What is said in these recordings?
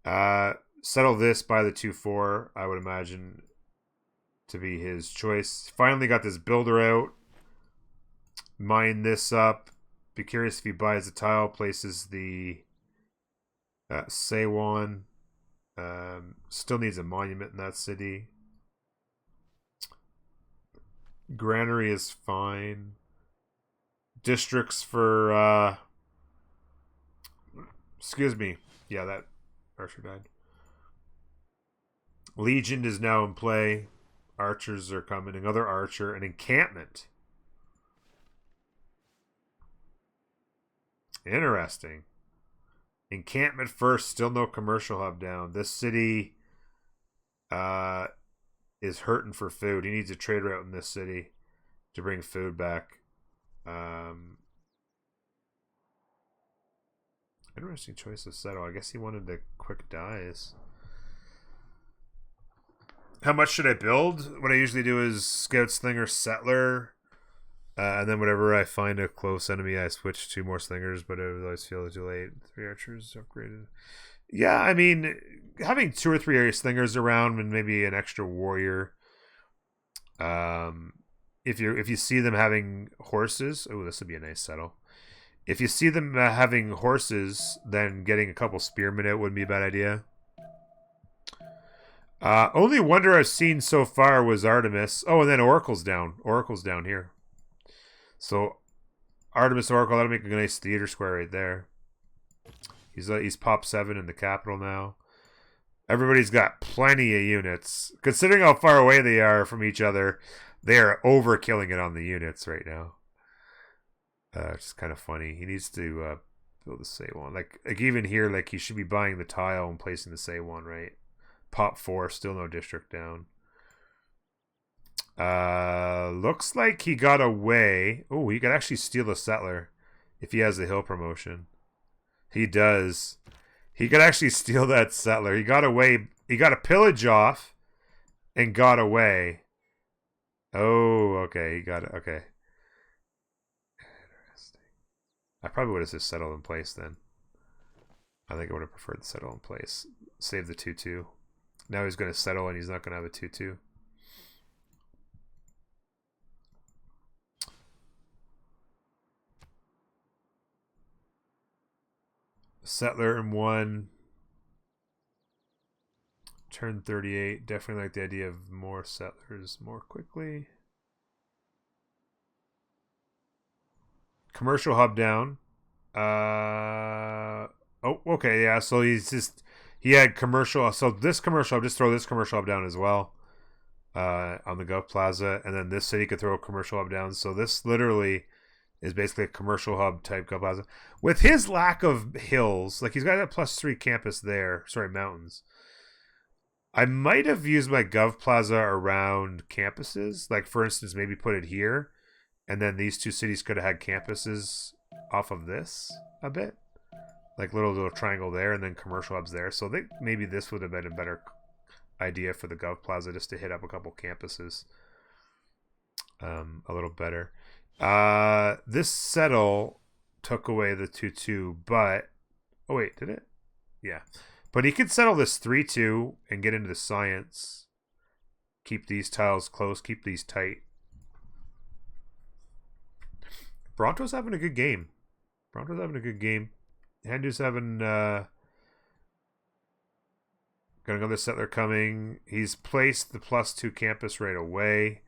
Settle this by the 2-4, I would imagine, to be his choice. Finally got this builder out. Mine this up. Be curious if he buys a tile, places the Seiwan. Still needs a monument in that city. Granary is fine. Districts for excuse me. Yeah, that archer died. Legion is now in play. Archers are coming. Another archer. An encampment. Interesting. Encampment first. Still no commercial hub down. This city is hurting for food. He needs a trade route in this city to bring food back. Interesting choice of settle. I guess he wanted the quick dies. How much should I build? What I usually do is scout, slinger, settler, and then whenever I find a close enemy, I switch to more slingers. But I always feel too late. 3 archers upgraded. Yeah, I mean, having 2 or 3 area slingers around and maybe an extra warrior. If you see them having horses, oh, this would be a nice settle. If you see them having horses, then getting a couple spearmen out wouldn't be a bad idea. Only wonder I've seen so far was Artemis. Oh, and then Oracle's down. Oracle's down here. So Artemis Oracle, that'll make a nice theater square right there. He's pop 7 in the capital now. Everybody's got plenty of units. Considering how far away they are from each other, they are overkilling it on the units right now. It's kind of funny. He needs to build the Seiwan. Like even here, like he should be buying the tile and placing the Seiwan, right? Pop 4, still no district down. Looks like he got away. Oh, he could actually steal a settler if he has the hill promotion. He does. He could actually steal that settler. He got away. He got a pillage off and got away. Oh, okay. He got it. Okay. Interesting. I probably would have just settled in place then. I think I would have preferred to settle in place. Save the 2-2. Now he's going to settle and he's not going to have a 2-2. Settler in 1. Turn 38. Definitely like the idea of more settlers more quickly. Commercial hub down. Oh, okay, yeah. So he had commercial. So this commercial hub, just throw this commercial hub down as well. On the Gulf Plaza, and then this city could throw a commercial hub down. So this literally is basically a commercial hub type Gulf Plaza. With his lack of hills, like he's got a +3 campus there. Sorry, mountains. I might have used my Gov Plaza around campuses. Like, for instance, maybe put it here. And then these 2 cities could have had campuses off of this a bit. Like little triangle there and then commercial hubs there. So I think maybe this would have been a better idea for the Gov Plaza, just to hit up a couple campuses a little better. This settle took away the 2-2, but... Oh, wait, did it? Yeah. But he could settle this 3-2 and get into the science. Keep these tiles close. Keep these tight. Bronto's having a good game. Handu's having... got another settler coming. He's placed the +2 campus right away.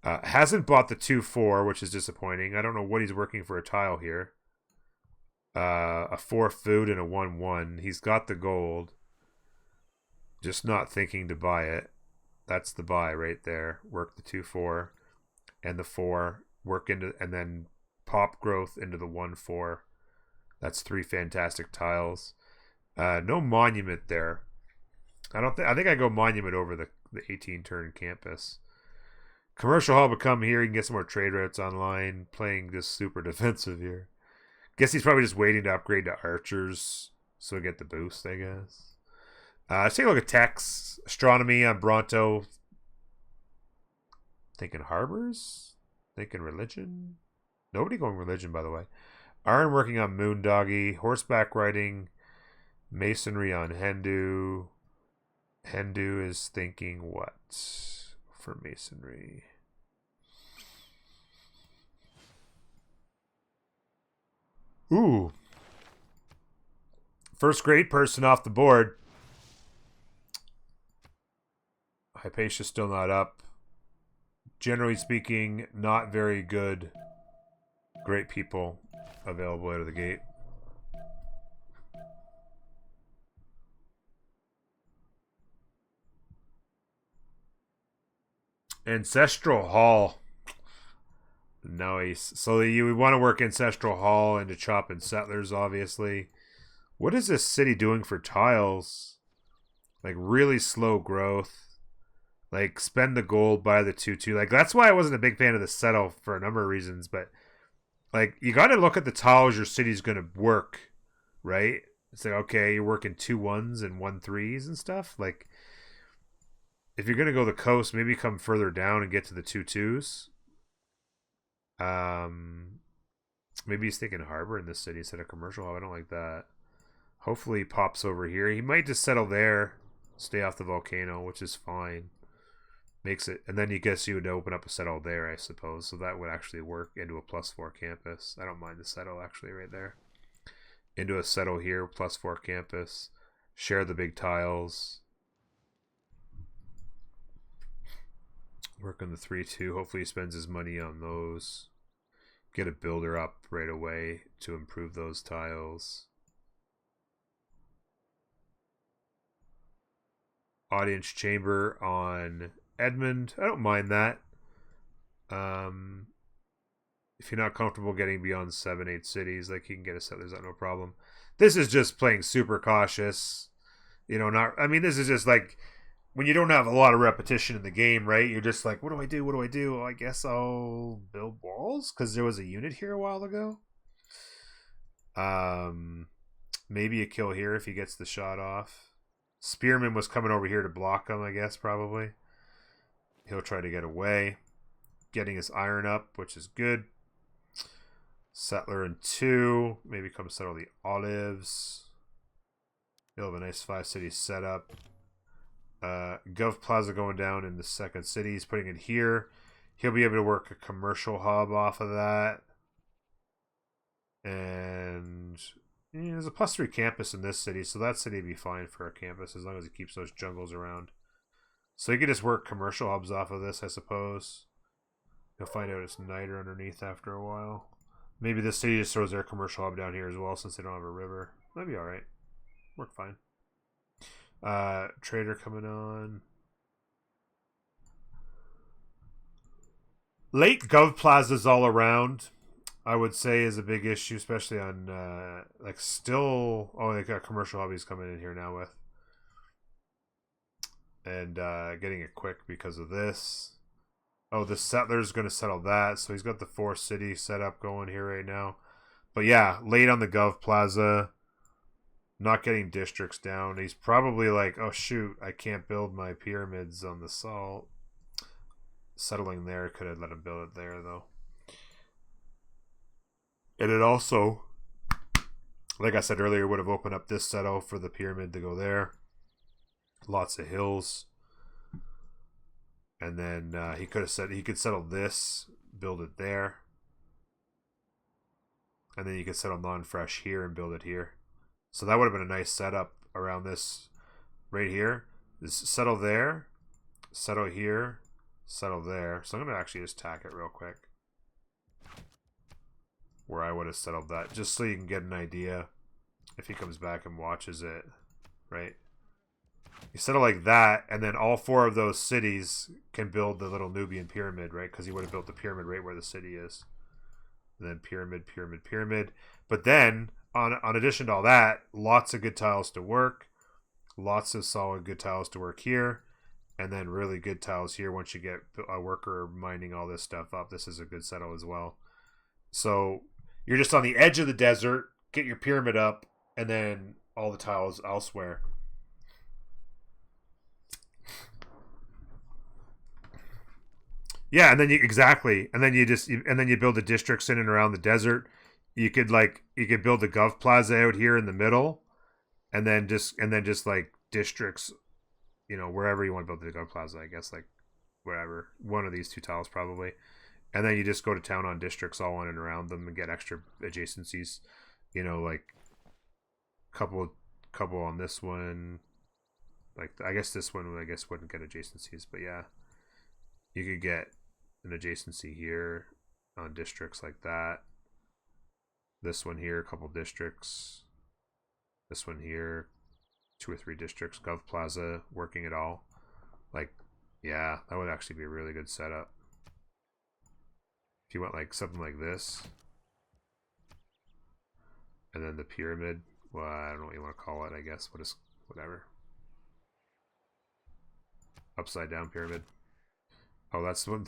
Hasn't bought the 2-4, which is disappointing. I don't know what he's working for a tile here. A 4 food and a 1-1. He's got the gold. Just not thinking to buy it. That's the buy right there. Work the 2-4 and the 4. Work into and then pop growth into the 1-4. That's 3 fantastic tiles. No monument there. I think I go monument over the 18 turn campus. Commercial hub will come here. You can get some more trade routes online. Playing just super defensive here. Guess he's probably just waiting to upgrade to archers so we get the boost, I guess. Let's take a look at techs. Astronomy on Bronto. Thinking harbors? Thinking religion? Nobody going religion, by the way. Iron working on Moondoggy. Horseback riding. Masonry on Hindu. Hindu is thinking what for masonry? Ooh. First grade person off the board. Hypatia still not up. Generally speaking, not very good. Great people available out of the gate. Ancestral Hall. Nice. So we want to work Ancestral Hall into chopping settlers, obviously. What is this city doing for tiles? Like, really slow growth. Like, spend the gold, buy the 2-2. Like, that's why I wasn't a big fan of the settle for a number of reasons. But, like, you got to look at the tiles your city's going to work, right? It's like, okay, you're working 2-1s and 1-3s and stuff. Like, if you're going to go the coast, maybe come further down and get to the 2-2s. Maybe he's thinking harbor in this city instead of commercial hub. I don't like that. Hopefully he pops over here. He might just settle there, stay off the volcano, which is fine. Makes it, and then you guess you would open up a settle there, I suppose. So that would actually work into a +4 campus. I don't mind the settle actually right there. Into a settle here, +4 campus. Share the big tiles. Work on the 3-2. Hopefully he spends his money on those. Get a builder up right away to improve those tiles. Audience chamber on Edmund. I don't mind that. If you're not comfortable getting beyond 7-8 cities, like, you can get a settlers out, no problem. This is just playing super cautious. You know, not. I mean, this is just like when you don't have a lot of repetition in the game, right? You're just like, what do I do? What do I do? Well, I guess I'll build walls because there was a unit here a while ago. Maybe a kill here if he gets the shot off. Spearman was coming over here to block him, I guess, probably. He'll try to get away. Getting his iron up, which is good. Settler in 2. Maybe come settle the olives. He'll have a nice 5-city setup. Gov Plaza going down in the second city. He's putting it here. He'll be able to work a commercial hub off of that. And there's a +3 campus in this city, so that city would be fine for a campus as long as he keeps those jungles around. So you could just work commercial hubs off of this, I suppose. You'll find out it's nighter underneath after a while. Maybe this city just throws their commercial hub down here as well since they don't have a river. That'd be alright. Work fine. Trader coming on. Late Gov Plazas all around, I would say, is a big issue, especially on like still. Oh, they got commercial hobbies coming in here now with, and getting it quick because of this. Oh, the settler's going to settle that, so he's got the 4-city setup going here right now. But yeah, late on the Gov Plaza, not getting districts down. He's probably like, oh shoot, I can't build my pyramids on the salt. Settling there, could have let him build it there though. And it also, like I said earlier, would have opened up this settle for the pyramid to go there. Lots of hills. And then he could have said he could settle this, build it there. And then you could settle non-fresh here and build it here. So that would have been a nice setup around this right here. This settle there, settle here, settle there. So I'm going to actually just tack it real quick. Where I would have settled that. Just so you can get an idea if he comes back and watches it. Right? You settle like that, and then all 4 of those cities can build the little Nubian pyramid, right? Because he would have built the pyramid right where the city is. And then pyramid, pyramid, pyramid. But then, on addition to all that, lots of good tiles to work. Lots of solid good tiles to work here. And then really good tiles here once you get a worker mining all this stuff up. This is a good settle as well. So, you're just on the edge of the desert, get your pyramid up, and then all the tiles elsewhere. Yeah, and then you build the districts in and around the desert. You could build the Gov Plaza out here in the middle, and then just like districts, wherever you want to build the Gov Plaza, I guess, like wherever, one of these two tiles probably, and then you just go to town on districts all on and around them and get extra adjacencies, like couple on this one. Like, I guess this one, wouldn't get adjacencies, but yeah, you could get an adjacency here on districts like that. This one here, a couple districts. This one here, 2 or 3 districts. Gov Plaza, working it all. Like, yeah, that would actually be a really good setup. If you went like something like this, and then the pyramid. Well, I don't know what you want to call it. I guess whatever. Upside down pyramid. Oh, that's one.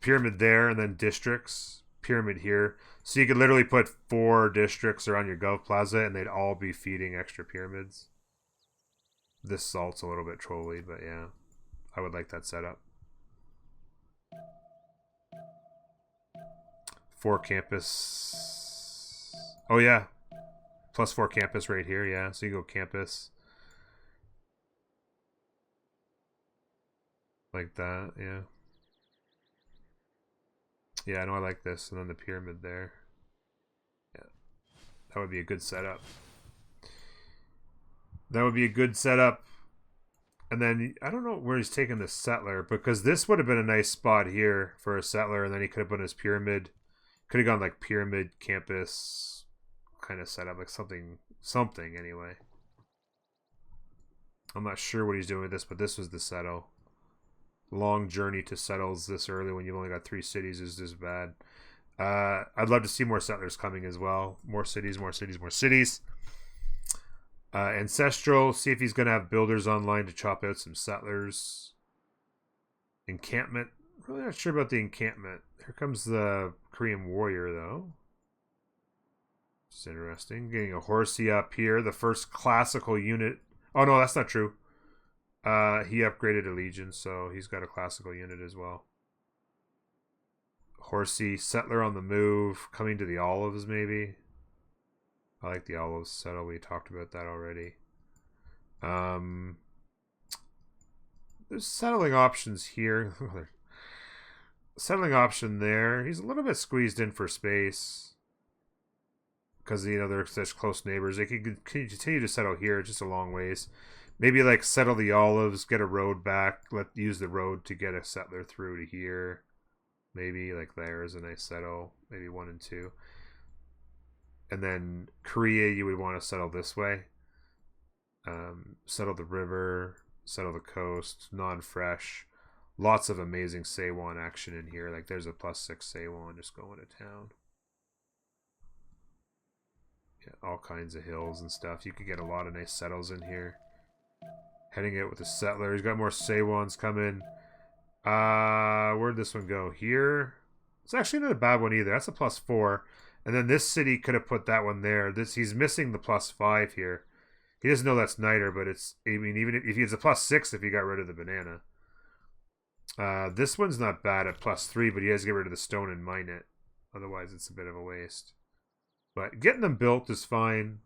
Pyramid there, and then districts. Pyramid here. So you could literally put 4 districts around your Gov Plaza, and they'd all be feeding extra pyramids. This salt's a little bit trolly, but yeah, I would like that setup. 4 campus. Oh yeah, +4 campus right here. Yeah, so you go campus like that. Yeah. Yeah, I know, I like this. And then the pyramid there. Yeah. That would be a good setup. That would be a good setup. And then, I don't know where he's taking the settler, because this would have been a nice spot here for a settler, and then he could have put his pyramid. Could have gone like pyramid, campus kind of setup, like something anyway. I'm not sure what he's doing with this, but this was the settle. Long journey to settles this early when you've only got 3 cities is just bad. I'd love to see more settlers coming as well. More cities, more cities, more cities. Ancestral, see if he's going to have builders online to chop out some settlers. Encampment, really not sure about the encampment. Here comes the Korean warrior, though. It's interesting. Getting a horsey up here. The first classical unit. Oh, no, that's not true. He upgraded allegiance, so he's got a classical unit as well. Horsey, settler on the move, coming to the olives, maybe. I like the olives settle. We talked about that already. There's settling options here. Settling option there. He's a little bit squeezed in for space because they're such close neighbors. They can continue to settle here, just a long ways. Maybe like settle the olives, get a road back, use the road to get a settler through to here. Maybe like there is a nice settle. Maybe 1 and 2. And then Korea, you would want to settle this way. Settle the river, settle the coast, non-fresh. Lots of amazing Seiwon action in here. Like there's a +6 Seiwon just going to town. Yeah, all kinds of hills and stuff. You could get a lot of nice settles in here. Heading out with the settler. He's got more Seiwons coming. Where'd this one go? Here. It's actually not a bad one either. That's a +4. And then this city could have put that one there. He's missing the +5 here. He doesn't know that's Niter, but even if he has a +6 if he got rid of the banana. This one's not bad at +3, but he has to get rid of the stone and mine it. Otherwise, it's a bit of a waste. But getting them built is fine.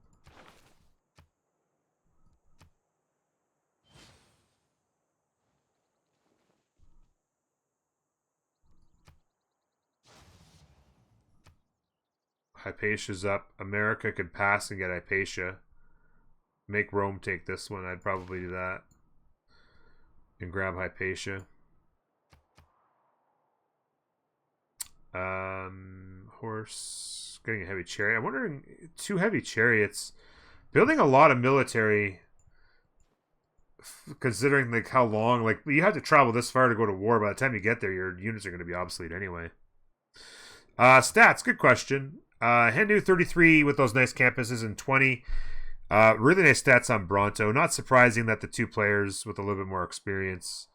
Hypatia's up. America could pass and get Hypatia. Make Rome take this one. I'd probably do that. And grab Hypatia. Horse. Getting a heavy chariot. I'm wondering, 2 heavy chariots. Building a lot of military. Considering like how long. Like you have to travel this far to go to war. By the time you get there, your units are going to be obsolete anyway. Stats. Good question. Hindu 33 with those nice campuses and 20. Really nice stats on Bronto. Not surprising that the 2 players with a little bit more experience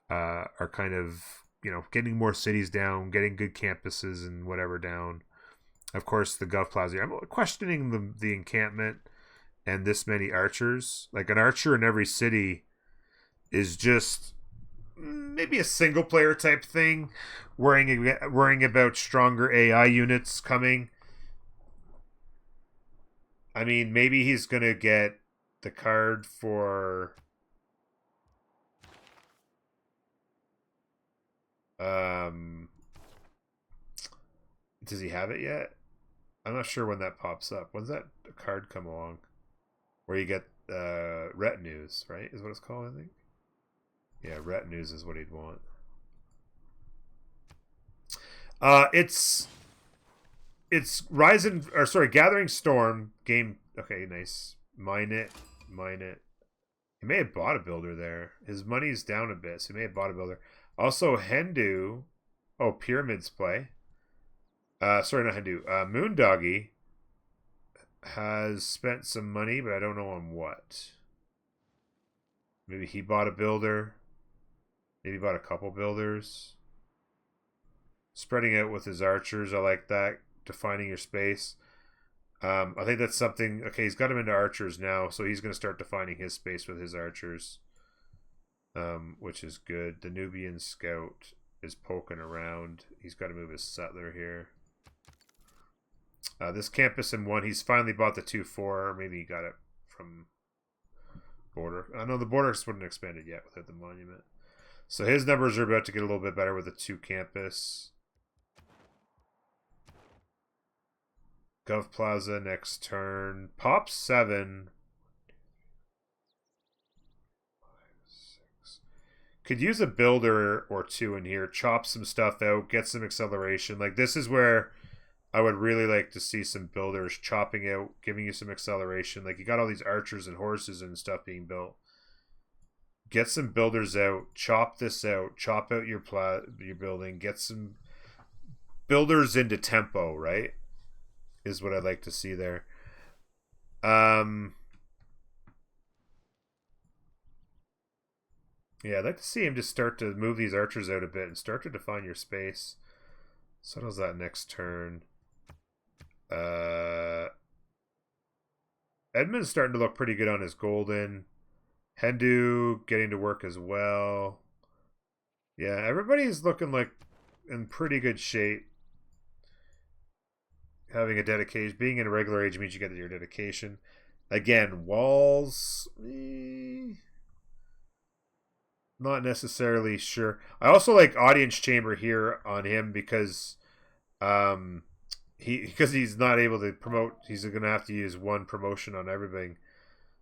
are kind of, getting more cities down, getting good campuses and whatever down. Of course, the Gov Plaza. I'm questioning the encampment and this many archers. Like an archer in every city is just maybe a single player type thing. Worrying about stronger AI units coming. I mean, maybe he's gonna get the card for does he have it yet? I'm not sure when that pops up. When's that card come along? Where you get retinues, right? Is what it's called, I think. Yeah, retinues is what he'd want. It's Rising, or sorry, Gathering Storm game. Okay, nice. Mine it, mine it. He may have bought a builder there. His money's down a bit, so he may have bought a builder. Also, Hendu. Oh, Pyramids play. Sorry, not Hindu. Moondoggy has spent some money, but I don't know on what. Maybe he bought a builder. Maybe he bought a couple builders. Spreading out with his archers, I like that. Defining your space. I think that's something. Okay, he's got him into archers now, so he's going to start defining his space with his archers, which is good. The Nubian scout is poking around. He's got to move his settler here. This campus in 1, he's finally bought the 2-4. Maybe he got it from border. I know the borders wouldn't expanded yet without the monument. So his numbers are about to get a little bit better with the 2 campus. Gov Plaza next turn. Pop 7. 5, 6. Could use a builder or 2 in here. Chop some stuff out. Get some acceleration. Like, this is where I would really like to see some builders chopping out, giving you some acceleration. Like, you got all these archers and horses and stuff being built. Get some builders out. Chop this out. Chop out your building. Get some builders into tempo, right? Is what I'd like to see there. Yeah, I'd like to see him just start to move these archers out a bit and start to define your space. Settles that next turn. Edmund's starting to look pretty good on his golden. Hendu getting to work as well. Yeah, everybody's looking like in pretty good shape. Having a dedication, being in a regular age means you get your dedication. Again, walls, not necessarily sure. I also like audience chamber here on him because he's not able to promote. He's going to have to use 1 promotion on everything.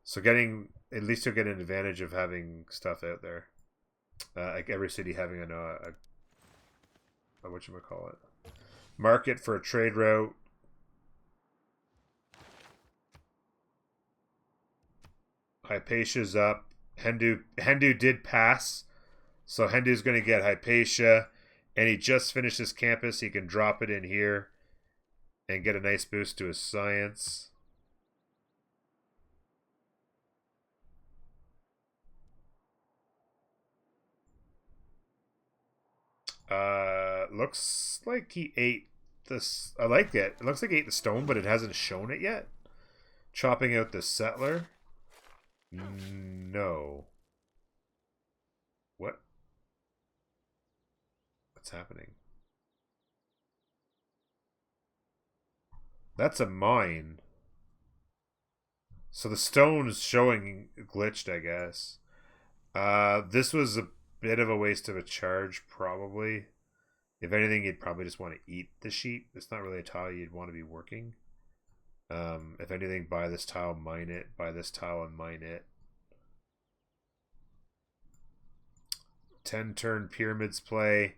So at least he'll get an advantage of having stuff out there. Like every city having a whatchamacallit, market for a trade route. Hypatia's up. Hendu did pass. So Hendu's going to get Hypatia. And he just finished his campus. He can drop it in here and get a nice boost to his science. Looks like he ate this. I like it. It looks like he ate the stone, but it hasn't shown it yet. Chopping out the settler. No. What? What's happening? That's a mine. So the stone is showing glitched, I guess. This was a bit of a waste of a charge, probably. If anything, you'd probably just want to eat the sheep. It's not really a tile you'd want to be working. If anything, buy this tile, mine it. Buy this tile and mine it. 10 turn pyramids play.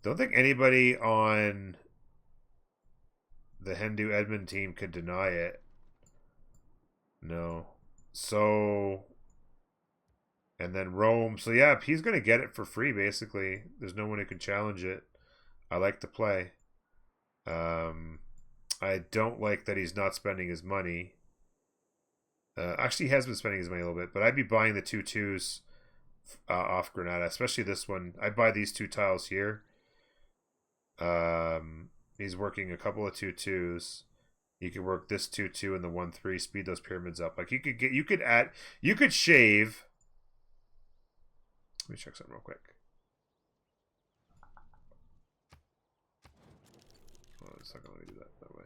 Don't think anybody on the Hendu Edmund team could deny it. No. So, and then Rome. So yeah, he's going to get it for free, basically. There's no one who can challenge it. I like the play. I don't like that he's not spending his money. Actually, he has been spending his money a little bit, but I'd be buying the 2/2s off Granada, especially this one. I'd buy these 2 tiles here. He's working a couple of 2/2s. You could work this 2/2 and the 1/3, speed those pyramids up. Like you could shave. Let me check something real quick. Oh, it's not gonna let me do that way.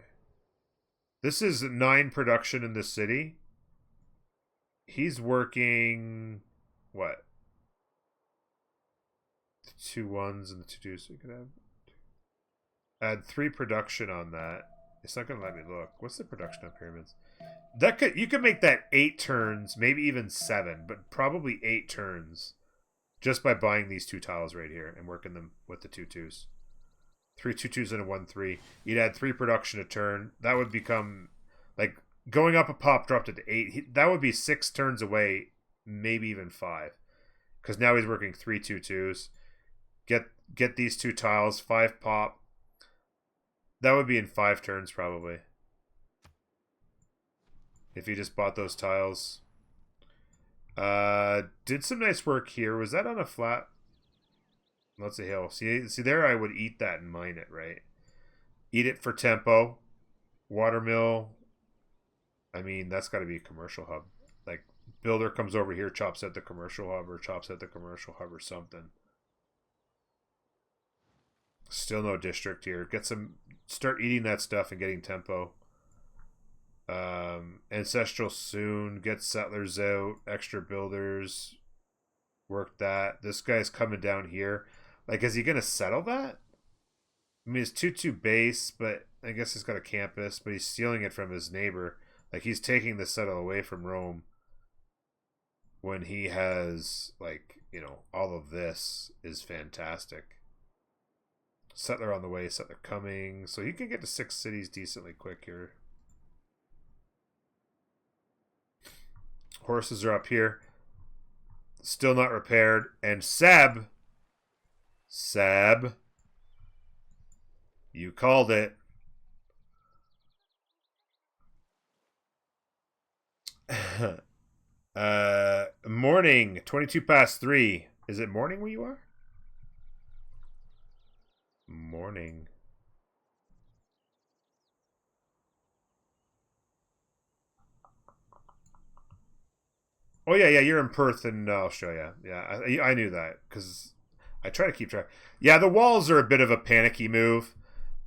This is 9 production in the city. He's working what? The 2 1s and the 2 2s. So you could add 3 production on that. It's not gonna let me look. What's the production on pyramids? That could you could make that 8 turns, maybe even 7, but probably 8 turns, just by buying these 2 tiles right here and working them with the 2 2s. 3 2 2s and a 1 3. You'd add 3 production a turn. That would become like going up a pop, dropped it to 8. That would be 6 turns away, maybe even 5, because now he's working 3 2 2s. Get these 2 tiles, 5 pop. That would be in 5 turns probably. If he just bought those tiles. Did some nice work here. Was that on a flat? That's a hill. See there I would eat that and mine it, right? Eat it for tempo. Watermill. I mean, that's got to be a commercial hub. Like, builder comes over here, chops at the commercial hub or chops at the commercial hub or something. Still no district here. Start eating that stuff and getting tempo. Ancestral soon. Get settlers out. Extra builders. Work that. This guy's coming down here. Like, is he going to settle that? I mean, it's 2-2 base, but I guess he's got a campus, but he's stealing it from his neighbor. Like, he's taking the settle away from Rome when he has, like, all of this is fantastic. Settler on the way, settler coming. So he can get to 6 cities decently quick here. Horses are up here. Still not repaired. And Seb, you called it. Morning, 22 past 3. Is it morning where you are? Morning. Oh yeah, you're in Perth in Australia. Yeah, I knew that because I try to keep track. Yeah, the walls are a bit of a panicky move.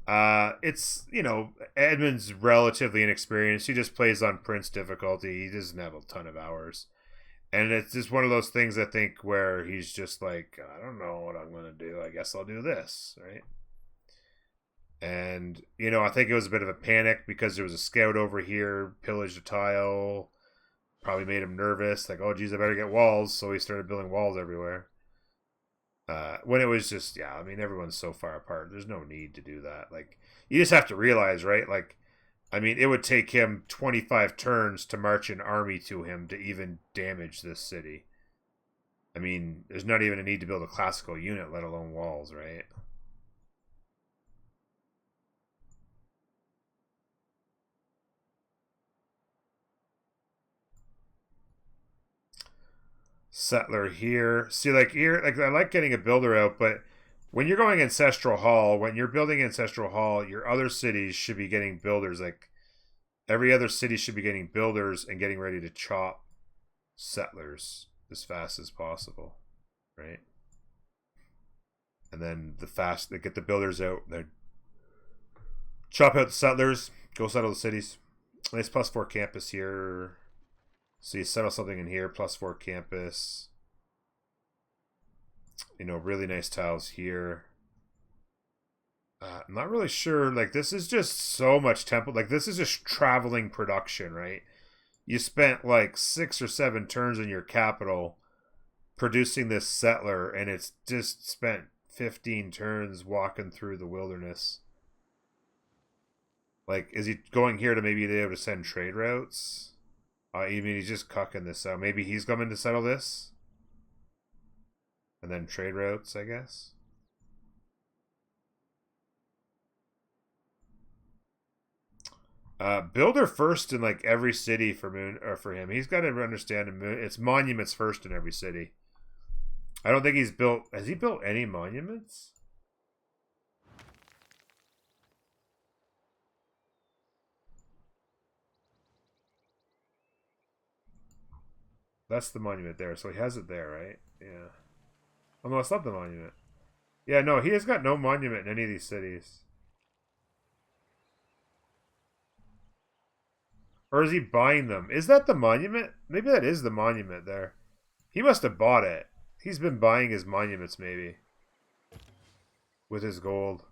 It's Edmund's relatively inexperienced. He just plays on Prince difficulty. He doesn't have a ton of hours, and it's just one of those things I think where he's just like, I don't know what I'm gonna do. I guess I'll do this, right? And I think it was a bit of a panic because there was a scout over here, pillaged a tile. Probably made him nervous, like, oh geez, I better get walls. So he started building walls everywhere. When it was just, I mean, everyone's so far apart. There's no need to do that. Like, you just have to realize, right? Like, I mean, it would take him 25 turns to march an army to him to even damage this city. I mean, there's not even a need to build a classical unit, let alone walls, right? Settler here. See, like here, like I like getting a builder out, but when you're going Ancestral Hall, when you're building Ancestral Hall, your other cities should be getting builders. Like, every other city should be getting builders and getting ready to chop settlers as fast as possible, right? And then they get the builders out, they chop out the settlers, go settle the cities. Nice +4 campus here. So you settle something in here, +4 campus. Really nice tiles here. I'm not really sure. Like, this is just so much temple. Like, this is just traveling production, right? You spent like 6 or 7 turns in your capital producing this settler, and it's just spent 15 turns walking through the wilderness. Like, is he going here to maybe be able to send trade routes? I mean, he's just cucking this out. Maybe he's coming to settle this? And then trade routes, I guess? Builder first in like every city for him. He's got to understand it's monuments first in every city. I don't think he's built. Has he built any monuments? That's the monument there. So he has it there, right? Yeah. Oh no, it's not the monument. Yeah, no, he has got no monument in any of these cities. Or is he buying them? Is that the monument? Maybe that is the monument there. He must have bought it. He's been buying his monuments, maybe. With his gold.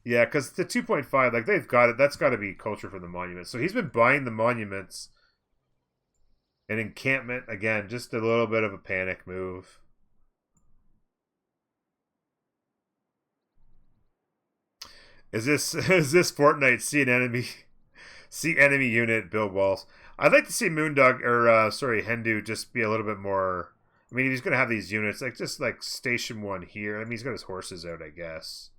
Yeah, because the 2.5, like, they've got it. That's got to be culture from the monument. So he's been buying the monuments. An encampment, again, just a little bit of a panic move. Is this Fortnite see enemy unit build walls? I'd like to see Moondog or Hendu just be a little bit more. I mean, he's gonna have these units like just like station one here. I mean, he's got his horses out, I guess.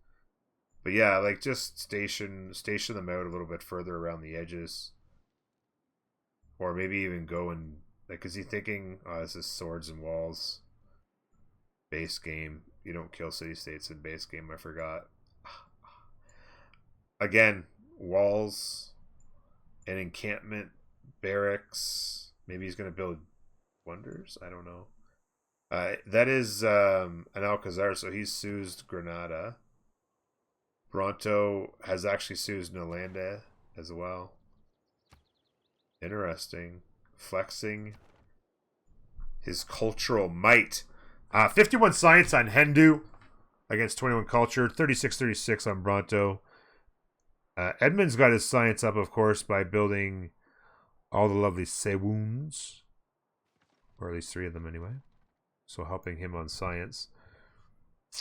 But yeah, like just station them out a little bit further around the edges. Or maybe even go and, like, is he thinking, oh, this is swords and walls. Base game. You don't kill city states in base game, I forgot. Again, walls, an encampment, barracks. Maybe he's going to build wonders? I don't know. That is an Alcazar, so he's seized Granada. Bronto has actually seized Nolanda as well. Interesting. Flexing his cultural might. 51 science on Hendu against 21 culture. 36-36 on Bronto. Edmund's got his science up, of course, by building all the lovely Sewoons. Or at least 3 of them anyway. So helping him on science.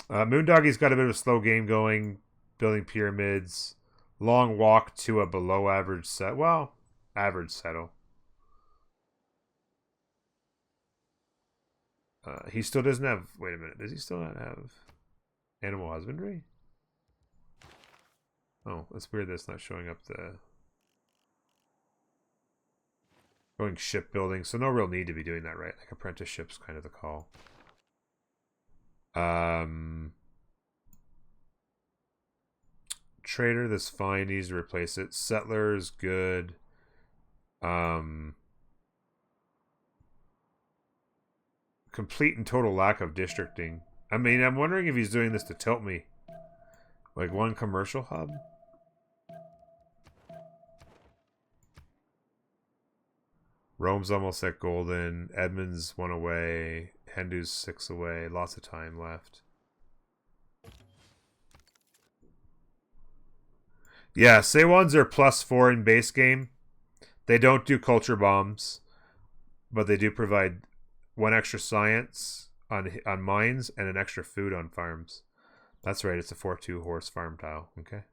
Moondoggy's got a bit of a slow game going. Building pyramids. Long walk to a below average set. Well, average settle. He still doesn't have... Wait a minute. Does he still not have animal husbandry? Oh, that's weird that's not showing up the... Going shipbuilding. So no real need to be doing that, right? Like apprenticeship's kind of the call. Trader, that's fine. Needs to replace it. Settler is good. Complete and total lack of districting. I mean, I'm wondering if he's doing this to tilt me. Like one commercial hub? Rome's almost at golden. Edmund's 1 away. Hendu's 6 away. Lots of time left. Yeah, Seywans are +4 in base game. They don't do culture bombs, but they do provide 1 extra science on mines and an extra food on farms. That's right, it's a 4-2 horse farm tile. Okay.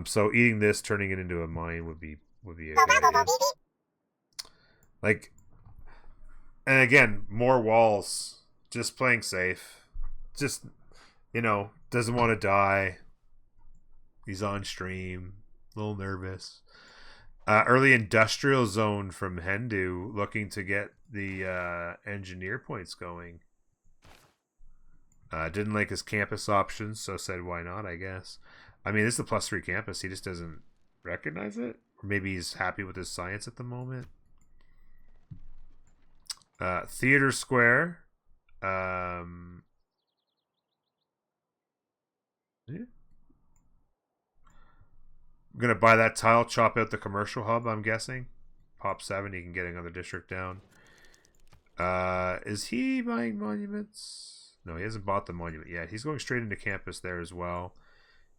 So eating this, turning it into a mine would be a good idea. Like, and again, more walls. Just playing safe. Just, you know, doesn't want to die. He's on stream. A little nervous. Early industrial zone from Hendu, looking to get the engineer points going. Didn't like his campus options, so said why not, I guess. I mean, this is a +3 campus. He just doesn't recognize it. Or maybe he's happy with his science at the moment. Theater Square. Yeah. I'm going to buy that tile, chop out the commercial hub, I'm guessing. Pop 7, you can get another district down. Is he buying monuments? No, he hasn't bought the monument yet. He's going straight into campus there as well.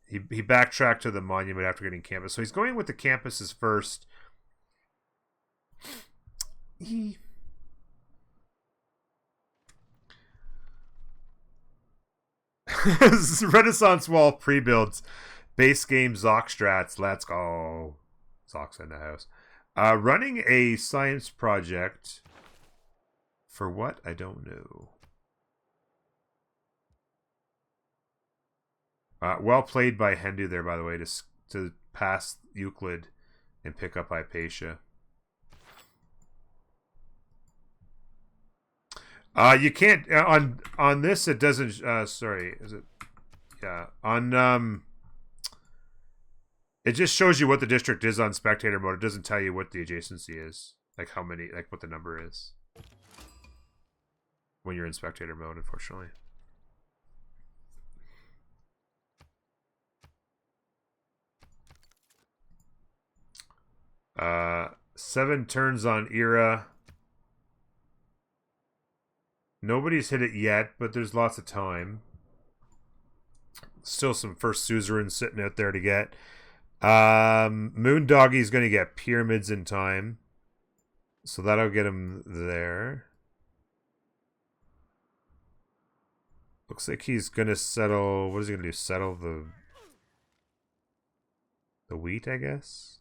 He backtracked to the monument after getting campus. So he's going with the campuses first. Renaissance Wall pre-builds. Base game Zoc strats. Let's go. Zoc's in the house. Running a science project. For what? I don't know. Well played by Hendu there, by the way, to pass Euclid and pick up Hypatia. You can't on this. It doesn't. Sorry, is it? Yeah, on it just shows you what the district is on spectator mode. It doesn't tell you what the adjacency is, like how many, like what the number is when you're in spectator mode, unfortunately. 7 turns on Era. Nobody's hit it yet, but there's lots of time. Still some first suzerains sitting out there to get. Moondoggy's going to get pyramids in time. So that'll get him there. Looks like he's going to settle... What is he going to do? Settle the wheat, I guess?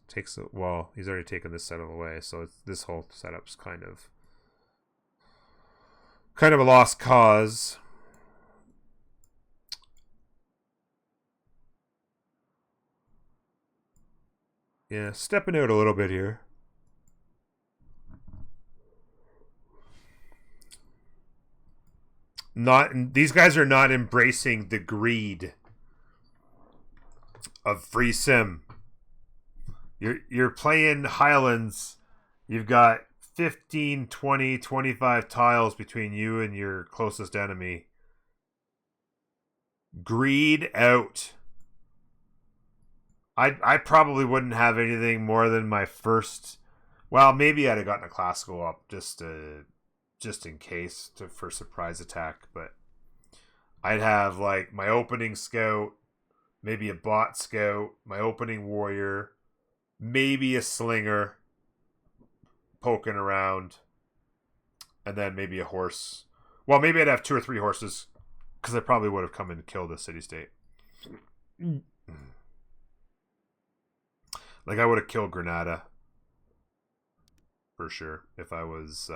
Well, he's already taken this settle away. So this whole setup's kind of a lost cause. Yeah, stepping out a little bit here. These guys are not embracing the greed of free sim. You're playing Highlands. You've got 15, 20, 25 tiles between you and your closest enemy. Greed out. I probably wouldn't have anything more than my first. Well, maybe I'd have gotten a classical up just in case for surprise attack, but I'd have like my opening scout, maybe a bot scout, my opening warrior, maybe a slinger poking around, and then maybe a horse. Well, maybe I'd have 2 or 3 horses because I probably would have come and killed the city-state. Like, I would have killed Granada. For sure. If I was...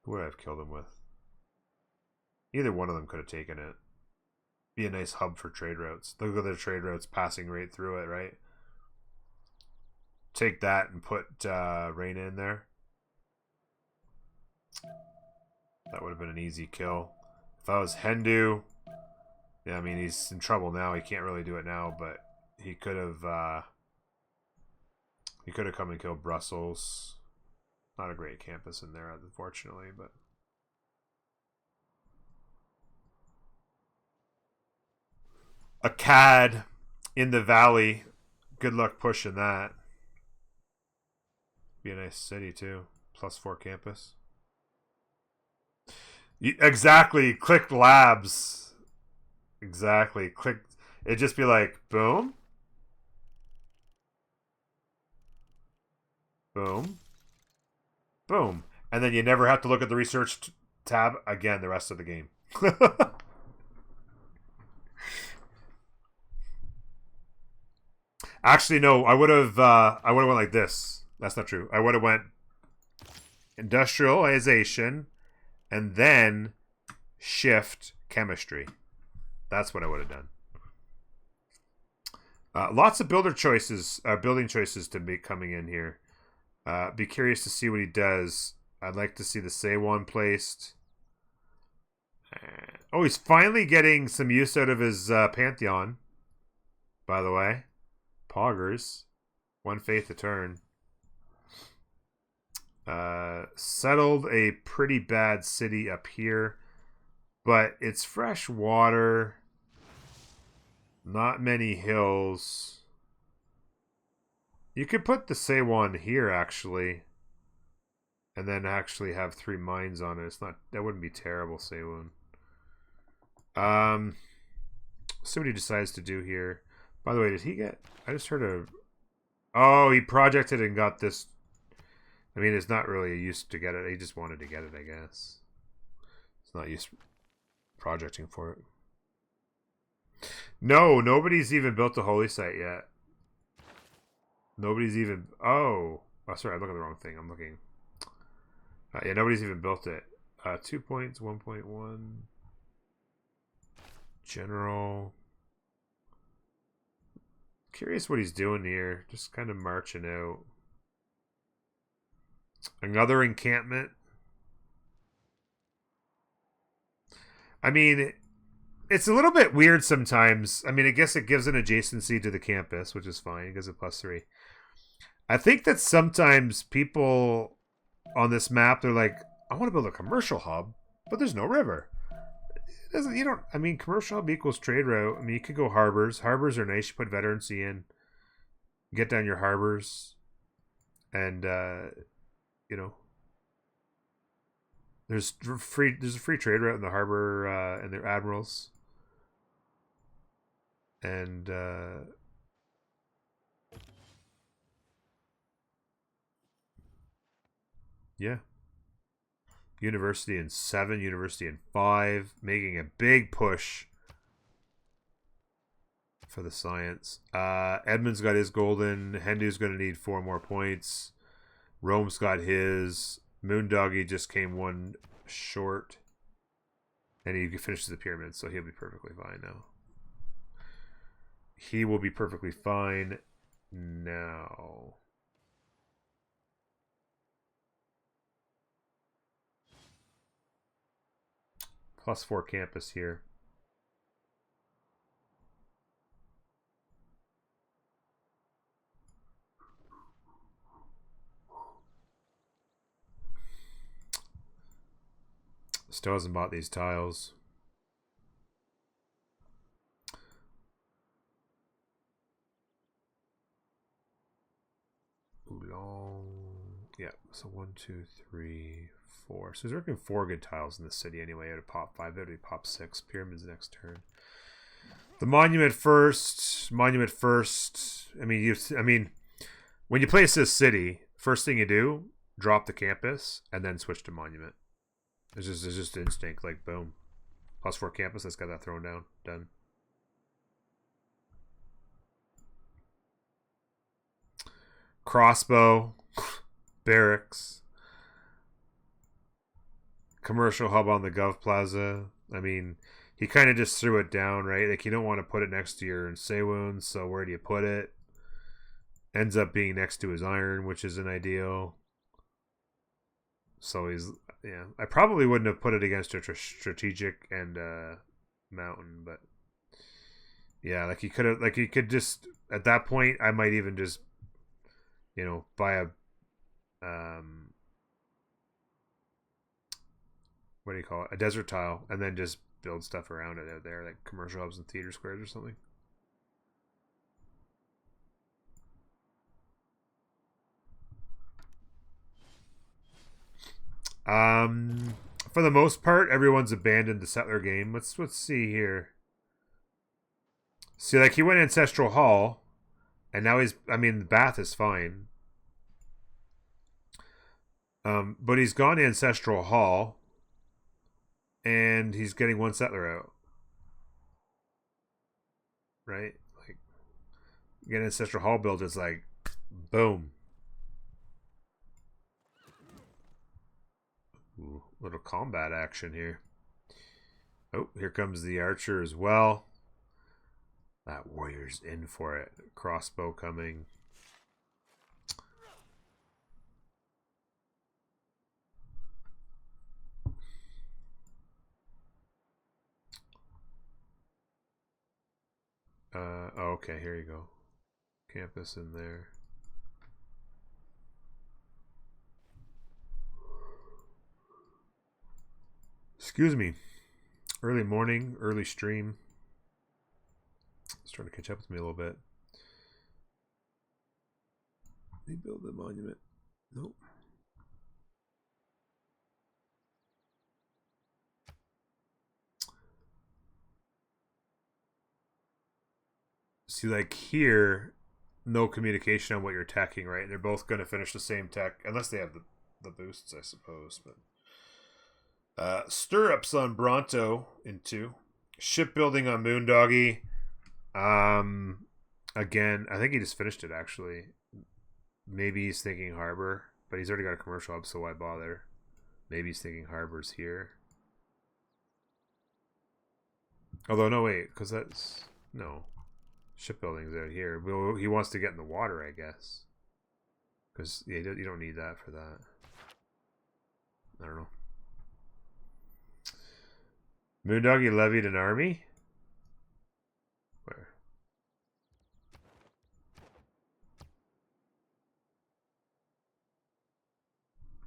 who would I have killed him with? Either one of them could have taken it. Be a nice hub for trade routes. Look at their trade routes passing right through it, right? Take that and put Reina in there. That would have been an easy kill. If I was Hendu... Yeah, I mean, he's in trouble now. He can't really do it now, but... He could have come and killed Brussels. Not a great campus in there, unfortunately, but a CAD in the valley. Good luck pushing that. Be a nice city too. +4 campus. Exactly. Click labs. Exactly. Click. It'd just be like boom. Boom. Boom. And then you never have to look at the research tab again the rest of the game. Actually, no. I would have went like this. That's not true. I would have went industrialization and then shift chemistry. That's what I would have done. Lots of building choices to be coming in here. Be curious to see what he does. I'd like to see the Say one placed. Oh, he's finally getting some use out of his Pantheon. By the way. Poggers. 1 faith a turn. Settled a pretty bad city up here. But it's fresh water. Not many hills. You could put the Seiwon here, actually. And then actually have 3 mines on it. It's not... That wouldn't be terrible, Seiwon. See what he decides to do here. By the way, did he get... I just heard a... Oh, he projected and got this... I mean, it's not really a use to get it. He just wanted to get it, I guess. It's not use projecting for it. No, nobody's even built a holy site yet. Nobody's even... Oh, sorry, I'm looking at the wrong thing. I'm looking... yeah, nobody's even built it. 2 points, 1.1. General. Curious what he's doing here. Just kind of marching out. Another encampment. I mean, it's a little bit weird sometimes. I mean, I guess it gives an adjacency to the campus, which is fine. It gives it +3. I think that sometimes people on this map, they're like, I want to build a commercial hub, but there's no river. It doesn't, you don't, I mean, commercial hub equals trade route. I mean, you could go harbors. Harbors are nice. You put veterancy in. get down your harbors, and you know, there's a free trade route in the harbor and their admirals, and yeah, university in 7, university in 5, making a big push for the science. Edmund's got his golden. Hendu's going to need 4 more points. Rome's got his. Moondoggy just came 1 short. And he finishes the pyramid, so he'll be perfectly fine now. He will be perfectly fine now. +4 campus here. Still hasn't bought these tiles. Long. Yeah, so 1, 2, 3, 4. So he's working 4 good tiles in the city anyway. Out of pop 5, that would be pop 6. Pyramids next turn. The monument first. Monument first. I mean, when you place this city, first thing you do, drop the campus and then switch to monument. It's just instinct. Like boom, +4 campus. Let's get that thrown down. Done. Crossbow, barracks, commercial hub on the Gov Plaza. I mean, he kind of just threw it down, right? Like you don't want to put it next to your Seiwun, so where do you put it? Ends up being next to his iron, which isn't ideal. So he's, yeah. I probably wouldn't have put it against a strategic and mountain, but yeah, like he could just at that point. I might even just, buy a what do you call it? A desert tile, and then just build stuff around it out there, like commercial hubs and theater squares or something. For the most part, everyone's abandoned the settler game. Let's see here. See, like he went Ancestral Hall, and now he's. I mean, the Bath is fine. But he's gone Ancestral Hall, and he's getting 1 settler out. Right? Like, get Ancestral Hall built, it's like, boom. Ooh, little combat action here. Oh, here comes the archer as well. That warrior's in for it. Crossbow coming. Oh, okay, here you go. Campus in there. Excuse me. Early morning, early stream. It's trying to catch up with me a little bit. They build the monument. Nope. See, like here, no communication on what you're attacking, right? And they're both going to finish the same tech, unless they have the boosts, I suppose. But stirrups on Bronto in 2. Shipbuilding on Moondoggy. Again, I think he just finished it, actually. Maybe he's thinking harbor, but he's already got a commercial hub, so why bother? Maybe he's thinking harbors here. Although, no, wait, because that's... No. Shipbuilding's out here. Well, he wants to get in the water, I guess. Because yeah, you don't need that for that. I don't know. Moondoggy levied an army? Where?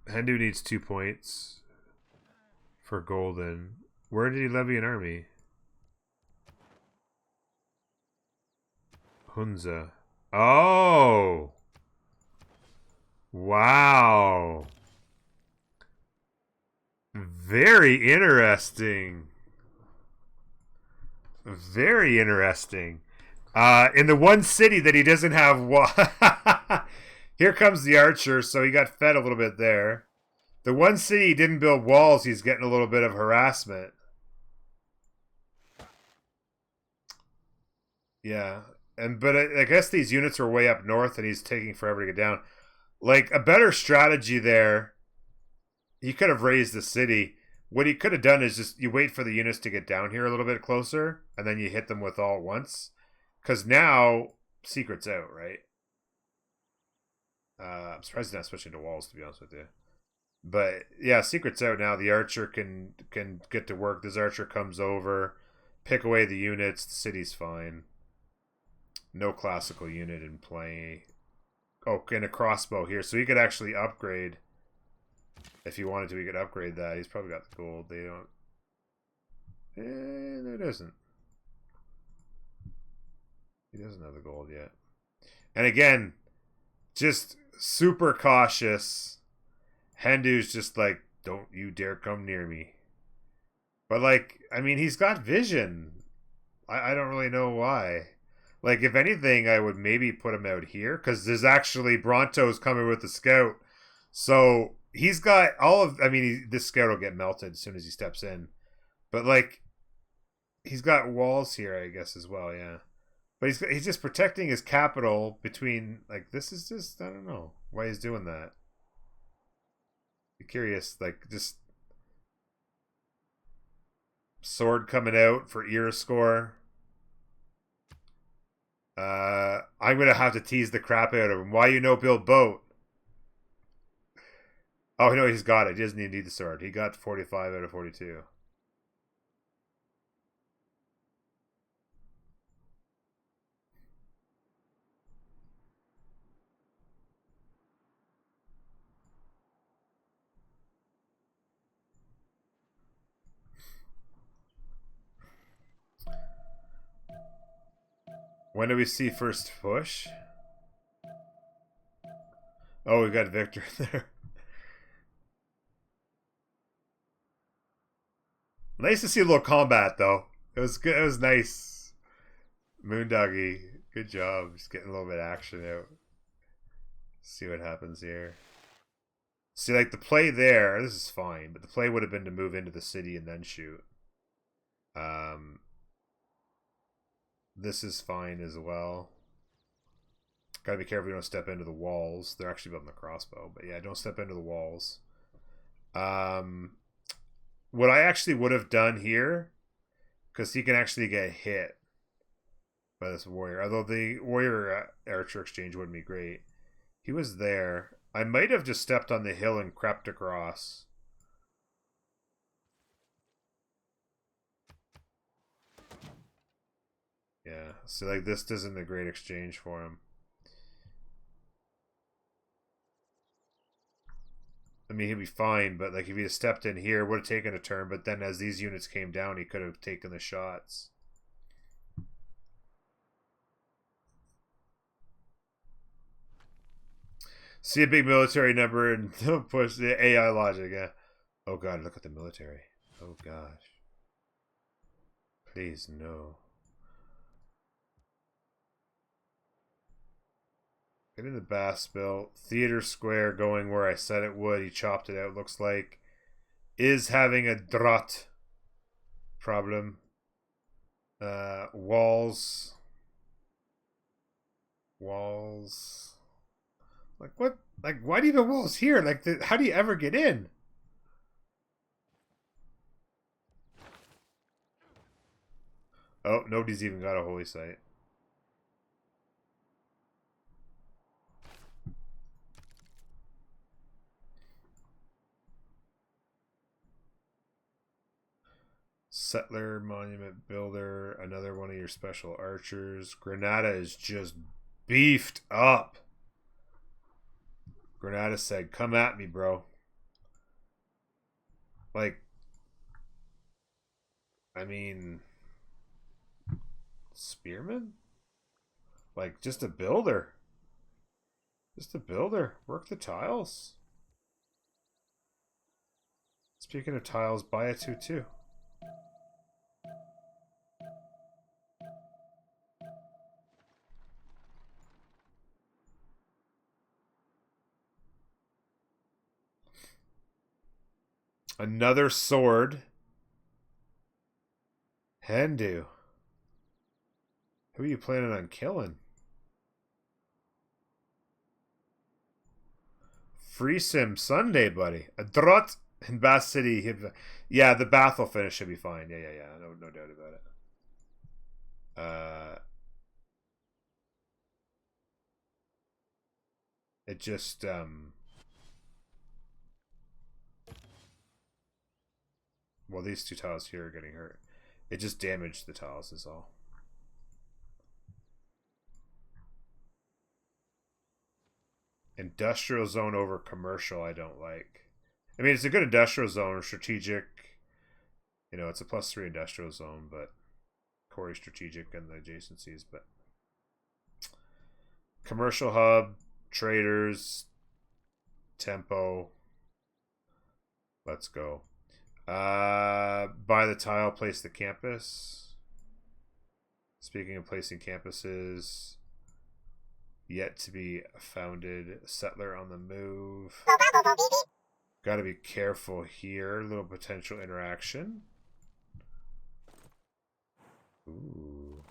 Hendu needs 2 points for golden. Where did he levy an army? Hunza. Oh. Wow. Very interesting. Very interesting. In the one city that he doesn't have here comes the archer, so he got fed a little bit there. The one city he didn't build walls, he's getting a little bit of harassment. Yeah. But I guess these units are way up north and he's taking forever to get down. Like, a better strategy there, he could have raised the city. What he could have done is just you wait for the units to get down here a little bit closer, and then you hit them with all at once. Because now, secret's out, right? I'm surprised he's not switching to walls, to be honest with you. But yeah, secret's out now. The archer can get to work. This archer comes over, pick away the units. The city's fine. No classical unit in play. Oh, and a crossbow here, so he could actually upgrade. If he wanted to, he could upgrade that. He's probably got the gold. They don't. No, it isn't. He doesn't have the gold yet. And again, just super cautious. Hendu's just like, don't you dare come near me. But like, I mean, he's got vision. I don't really know why. Like, if anything, I would maybe put him out here. Because there's actually Bronto's coming with the scout. So he's got all of... I mean, this scout will get melted as soon as he steps in. But like, he's got walls here, I guess, as well, yeah. But he's just protecting his capital between... Like, this is just... I don't know why he's doing that. Be curious, like, just... Sword coming out for ear score. I'm gonna have to tease the crap out of him. Why you no build boat? Oh no, he's got it. He doesn't even need the sword. He got 45 out of 42. When do we see first push? Oh, we got Victor there. Nice to see a little combat though. It was good. It was nice. Moondoggy, good job. Just getting a little bit of action out. See what happens here. See, like the play there, this is fine, but the play would have been to move into the city and then shoot. This is fine as well. Gotta be careful you don't step into the walls. They're actually building the crossbow, but yeah, don't step into the walls. What I actually would have done here, because he can actually get hit by this warrior, although the warrior archer exchange wouldn't be great. He was there. I might have just stepped on the hill and crept across. Yeah, so like this isn't a great exchange for him. I mean, he'd be fine, but like if he had stepped in here, would have taken a turn. But then as these units came down, he could have taken the shots. See a big military number and don't push the AI logic. Yeah. Oh god, look at the military. Oh gosh. Please no. Getting the bass built. Theater Square going where I said it would. He chopped it out, looks like. Is having a drought problem. Walls. Walls. Like, what? Like, why do you have walls here? Like, how do you ever get in? Oh, nobody's even got a holy site. Settler, monument builder, another one of your special archers. Granada is just beefed up. Granada said, come at me, bro. Like, I mean, spearman? Like, just a builder. Just a builder. Work the tiles. Speaking of tiles, buy a 2-2. Another sword. Hindu. Who are you planning on killing? Free Sim Sunday, buddy. A drot in Bath City. Yeah, the bath will finish. Should be fine. Yeah. No doubt about it. It just well, these two tiles here are getting hurt. It just damaged the tiles is all. Industrial zone over commercial, I don't like. I mean, it's a good industrial zone, strategic. You know, it's a +3 industrial zone, but Corey strategic and the adjacencies. But commercial hub, traders, tempo. Let's go. Buy the tile, place the campus. Speaking of placing campuses, yet to be founded settler on the move. Got to be careful here. Little potential interaction. Ooh.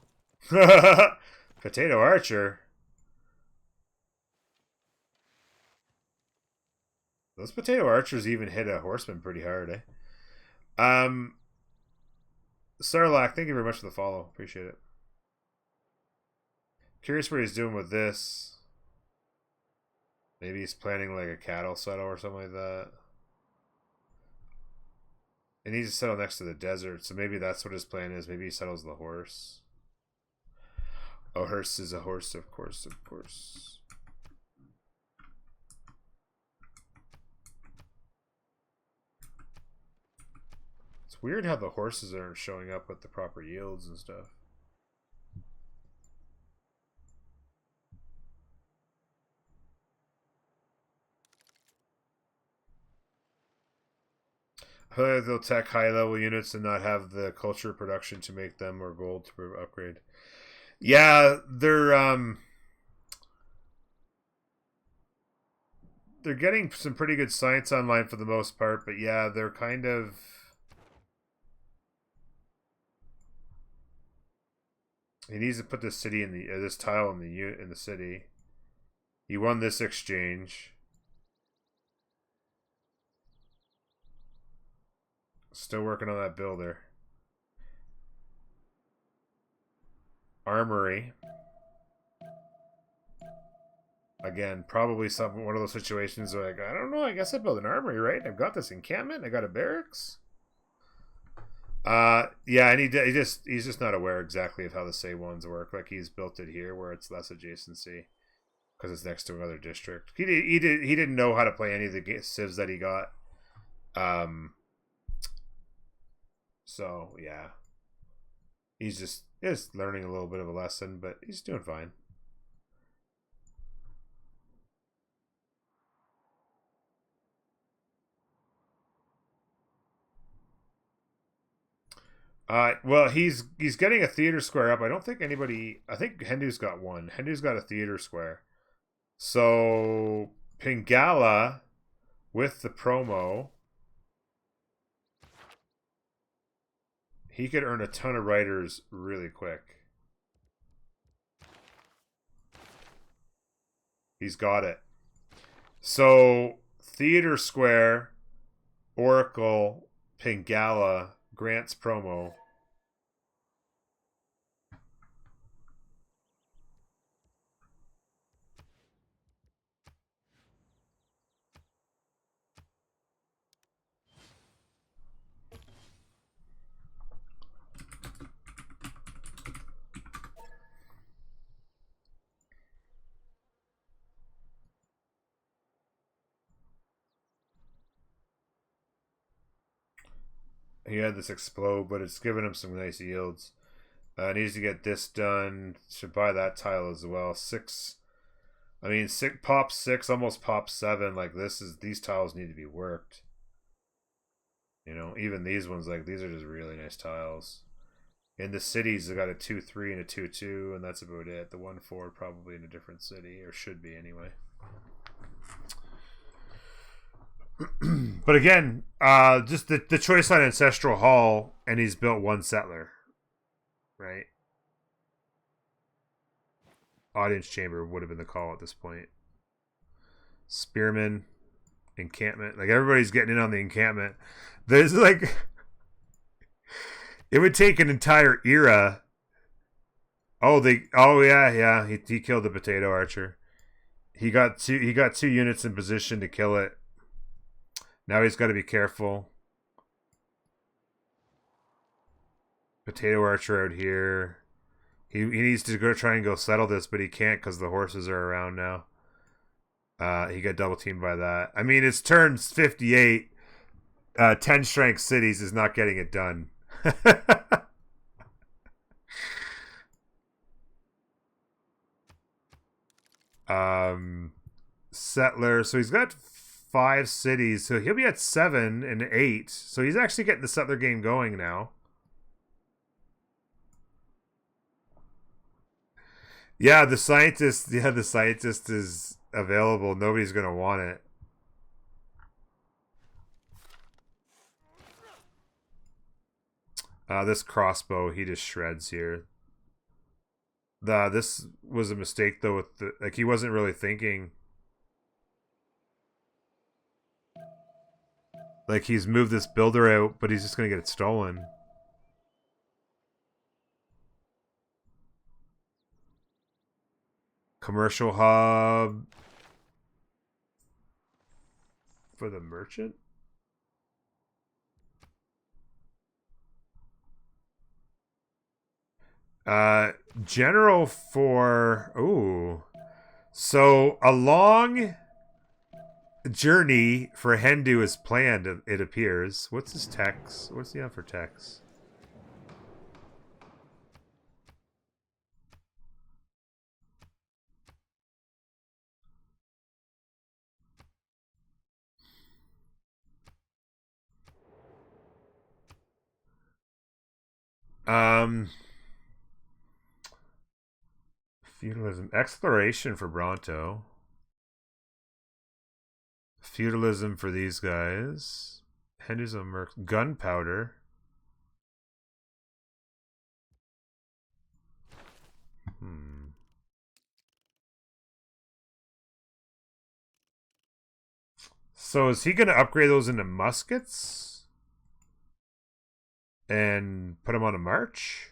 Potato archer. Those potato archers even hit a horseman pretty hard, eh? Sarlacc, thank you very much for the follow. Appreciate it. Curious what he's doing with this. Maybe he's planning like a cattle settle or something like that. It needs to settle next to the desert, so maybe that's what his plan is. Maybe he settles the horse. A horse is a horse, of course, of course. It's weird how the horses aren't showing up with the proper yields and stuff. They'll tech high level units and not have the culture production to make them or gold to upgrade. Yeah, they're getting some pretty good science online for the most part, but yeah, they're kind of he needs to put this city in the this tile in the city. He won this exchange. Still working on that builder. Armory. Again, probably one of those situations where like, I don't know, I guess I built an armory, right? I've got this encampment, I got a barracks. Yeah, and he's just not aware exactly of how the say ones work. Like he's built it here where it's less adjacency because it's next to another district. He didn't know how to play any of the civs that he got. So yeah, he's just learning a little bit of a lesson, but he's doing fine. Well, he's getting a theater square up. I don't think anybody. I think Hendu's got one. Hendu's got a theater square. So Pingala with the promo, he could earn a ton of writers really quick. He's got it. So theater square, Oracle, Pingala, Grant's promo. He had this explode, but it's given him some nice yields. Needs to get this done. Should buy that tile as well. 6. I mean, pop 6, almost pop 7. Like these tiles need to be worked. You know, even these ones, like these are just really nice tiles. In the cities, they got a 2-3 and a 2-2, and that's about it. The 1-4 probably in a different city, or should be anyway. But again, just the choice on Ancestral Hall, and he's built 1 settler, right? Audience Chamber would have been the call at this point. Spearman, encampment. Like everybody's getting in on the encampment. There's like it would take an entire era. Oh yeah. He killed the potato archer. He got 2 units in position to kill it. Now he's got to be careful. Potato archer out here. He needs to go try and go settle this, but he can't because the horses are around now. He got double teamed by that. I mean, it's turn 58. 10 strength cities is not getting it done. Settler. So he's got 5 cities. So he'll be at 7 and 8. So he's actually getting the settler game going now. Yeah, the scientist. Yeah, the scientist is available. Nobody's gonna want it. This crossbow, he just shreds here. This was a mistake though. With the like, he wasn't really thinking. Like he's moved this builder out, but he's just gonna get it stolen. Commercial hub for the merchant. General for so a long journey for Hendu is planned. It appears. What's his text? What's he on for text? Feudalism, exploration for Bronto. Feudalism for these guys. Hendu's a merc. Gunpowder. So is he going to upgrade those into muskets and put them on a march?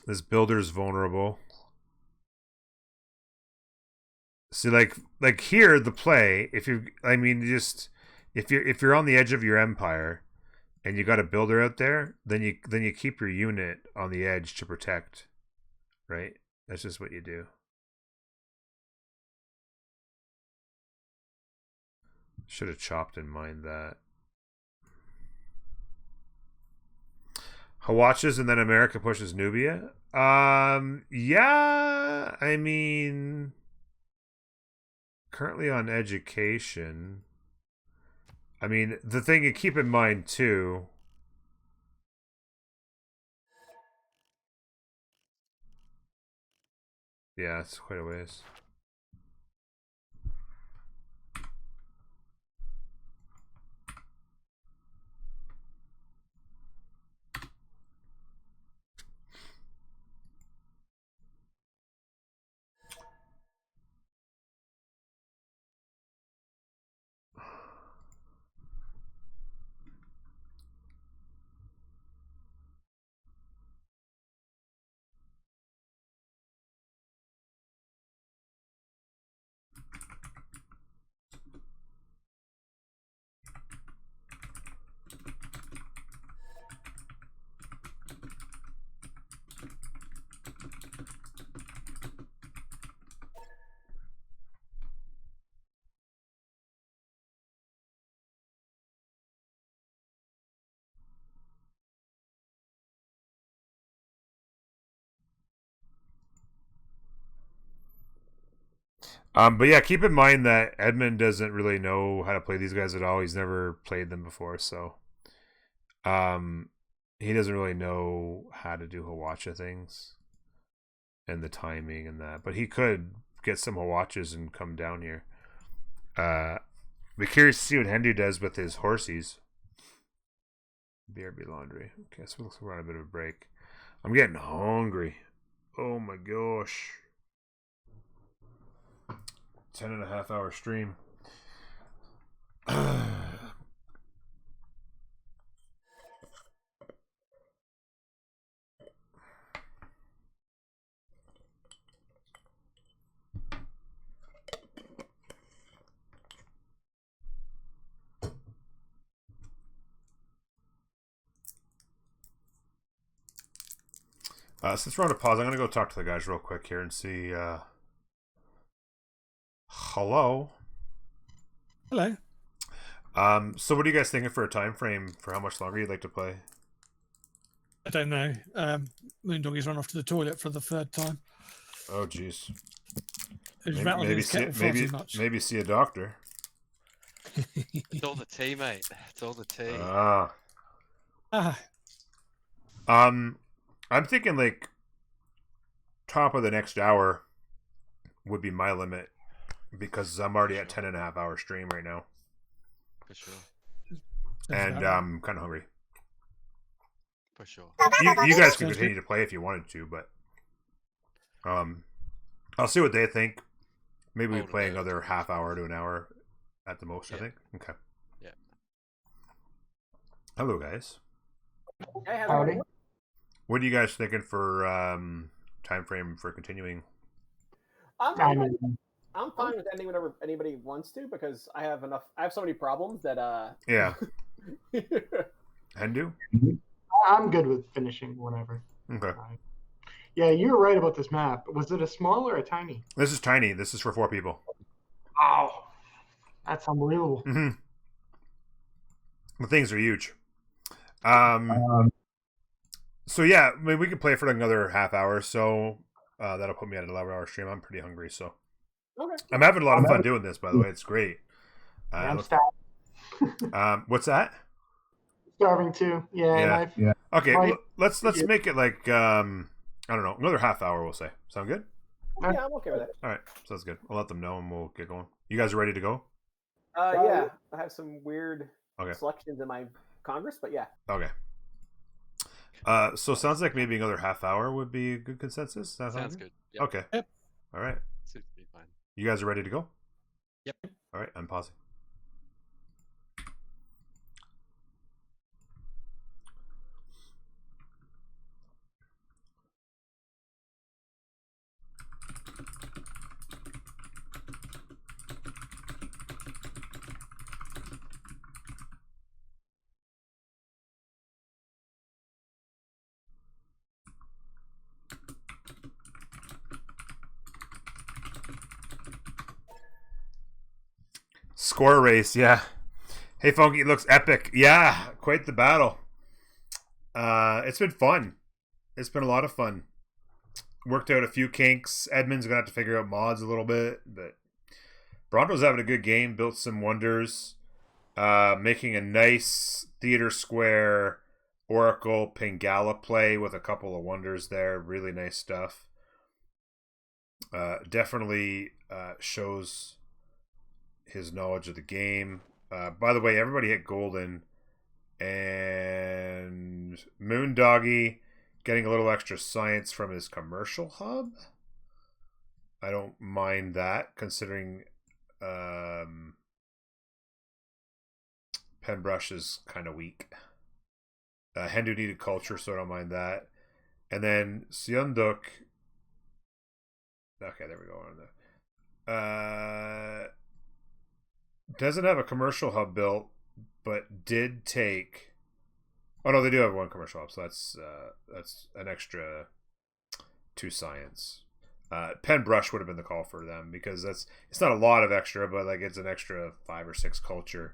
This builder's vulnerable. See, like here, the play. If you, I mean, just if you're on the edge of your empire, and you got a builder out there, then you keep your unit on the edge to protect, right? That's just what you do. Should have chopped and mined that. Hawatches and then America pushes Nubia. Yeah, I mean, currently on education. I mean, the thing you keep in mind too. Yeah, it's quite a ways. But yeah, keep in mind that Edmund doesn't really know how to play these guys at all. He's never played them before, so he doesn't really know how to do Hawacha things and the timing and that. But he could get some Hawachas and come down here. Be curious to see what Hendu does with his horsies. BRB laundry. Okay, so we're on a bit of a break. I'm getting hungry. Oh my gosh. 10.5 hour stream. Since we're on a pause, I'm going to go talk to the guys real quick here and see. Hello. Hello. So what are you guys thinking for a time frame for how much longer you'd like to play? I don't know. Moondoggy's run off to the toilet for the 3rd time. Oh, jeez. Maybe see a doctor. It's all the tea, mate. It's all the tea. I'm thinking like top of the next hour would be my limit because I'm already at 10.5 hour stream right now. For sure. And I'm kind of hungry. For sure. You guys can continue to play if you wanted to, but I'll see what they think. Maybe we play another half hour to an hour at the most, I think. Okay. Yeah. Hello, guys. Hey, howdy. What are you guys thinking for time frame for continuing? I'm fine with ending whenever anybody wants to because I have so many problems that Yeah. Hendu? I'm good with finishing whenever. Okay. Yeah, you were right about this map. Was it a small or a tiny? This is tiny. This is for 4 people. Wow. That's unbelievable. Mm-hmm. The things are huge. So yeah, I mean, we could play for another half hour. So that'll put me at an 11-hour stream. I'm pretty hungry, so okay. I'm having a lot of fun doing this. By the way, it's great. I'm starving. What's that? Starving too. Yeah. Okay, let's make it like I don't know, another half hour. We'll say. Sound good? Yeah, I'm okay with it. All right, sounds good. I'll let them know and we'll get going. You guys are ready to go? Yeah, I have some weird Okay. selections in my Congress, but yeah. Okay. So sounds like maybe another half hour would be a good consensus. Sounds good. Yep. Okay. Yep. All right. Suits me fine. You guys are ready to go? Yep. All right. I'm pausing. Score race, yeah. Hey, Funky, it looks epic. Yeah, quite the battle. It's been fun. It's been a lot of fun. Worked out a few kinks. Edmund's going to have to figure out mods a little bit, but Bronto's having a good game. Built some wonders. Making a nice theater square Oracle Pingala play with a couple of wonders there. Really nice stuff. Definitely shows his knowledge of the game. By the way, everybody hit golden, and Moondoggy getting a little extra science from his commercial hub. I don't mind that, considering Penbrush is kind of weak. Hendu needed culture, so I don't mind that. And then Seonduk. Okay, there we go. Doesn't have a commercial hub built, but did take. Oh no, they do have one commercial hub, so that's an extra 2 science. Penbrush would have been the call for them because it's not a lot of extra, but like it's an extra 5 or 6 culture,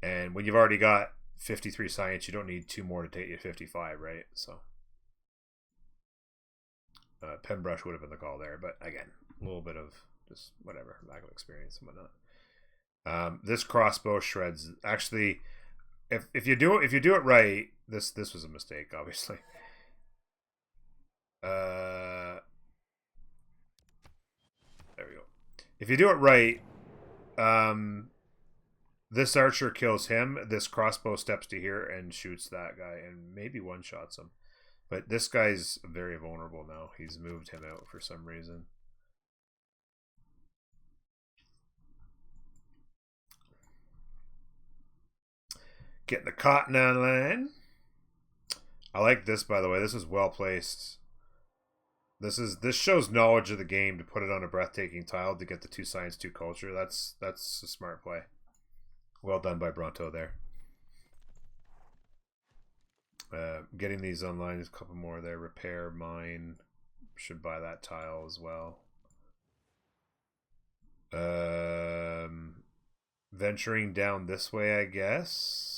and when you've already got 53 science, you don't need 2 more to take you to 55, right? So Penbrush would have been the call there, but again, a little bit of just whatever, lack of experience and whatnot. This crossbow shreds. Actually, if you do it right, this was a mistake, obviously. There we go. If you do it right, this archer kills him. This crossbow steps to here and shoots that guy, and maybe one shots him. But this guy's very vulnerable now. He's moved him out for some reason. Getting the cotton on line. I like this, by the way. This is well placed. This shows knowledge of the game to put it on a breathtaking tile to get the 2 science 2 culture. That's a smart play. Well done by Bronto there. Getting these online. There's a couple more there. Repair, mine. Should buy that tile as well. Venturing down this way, I guess.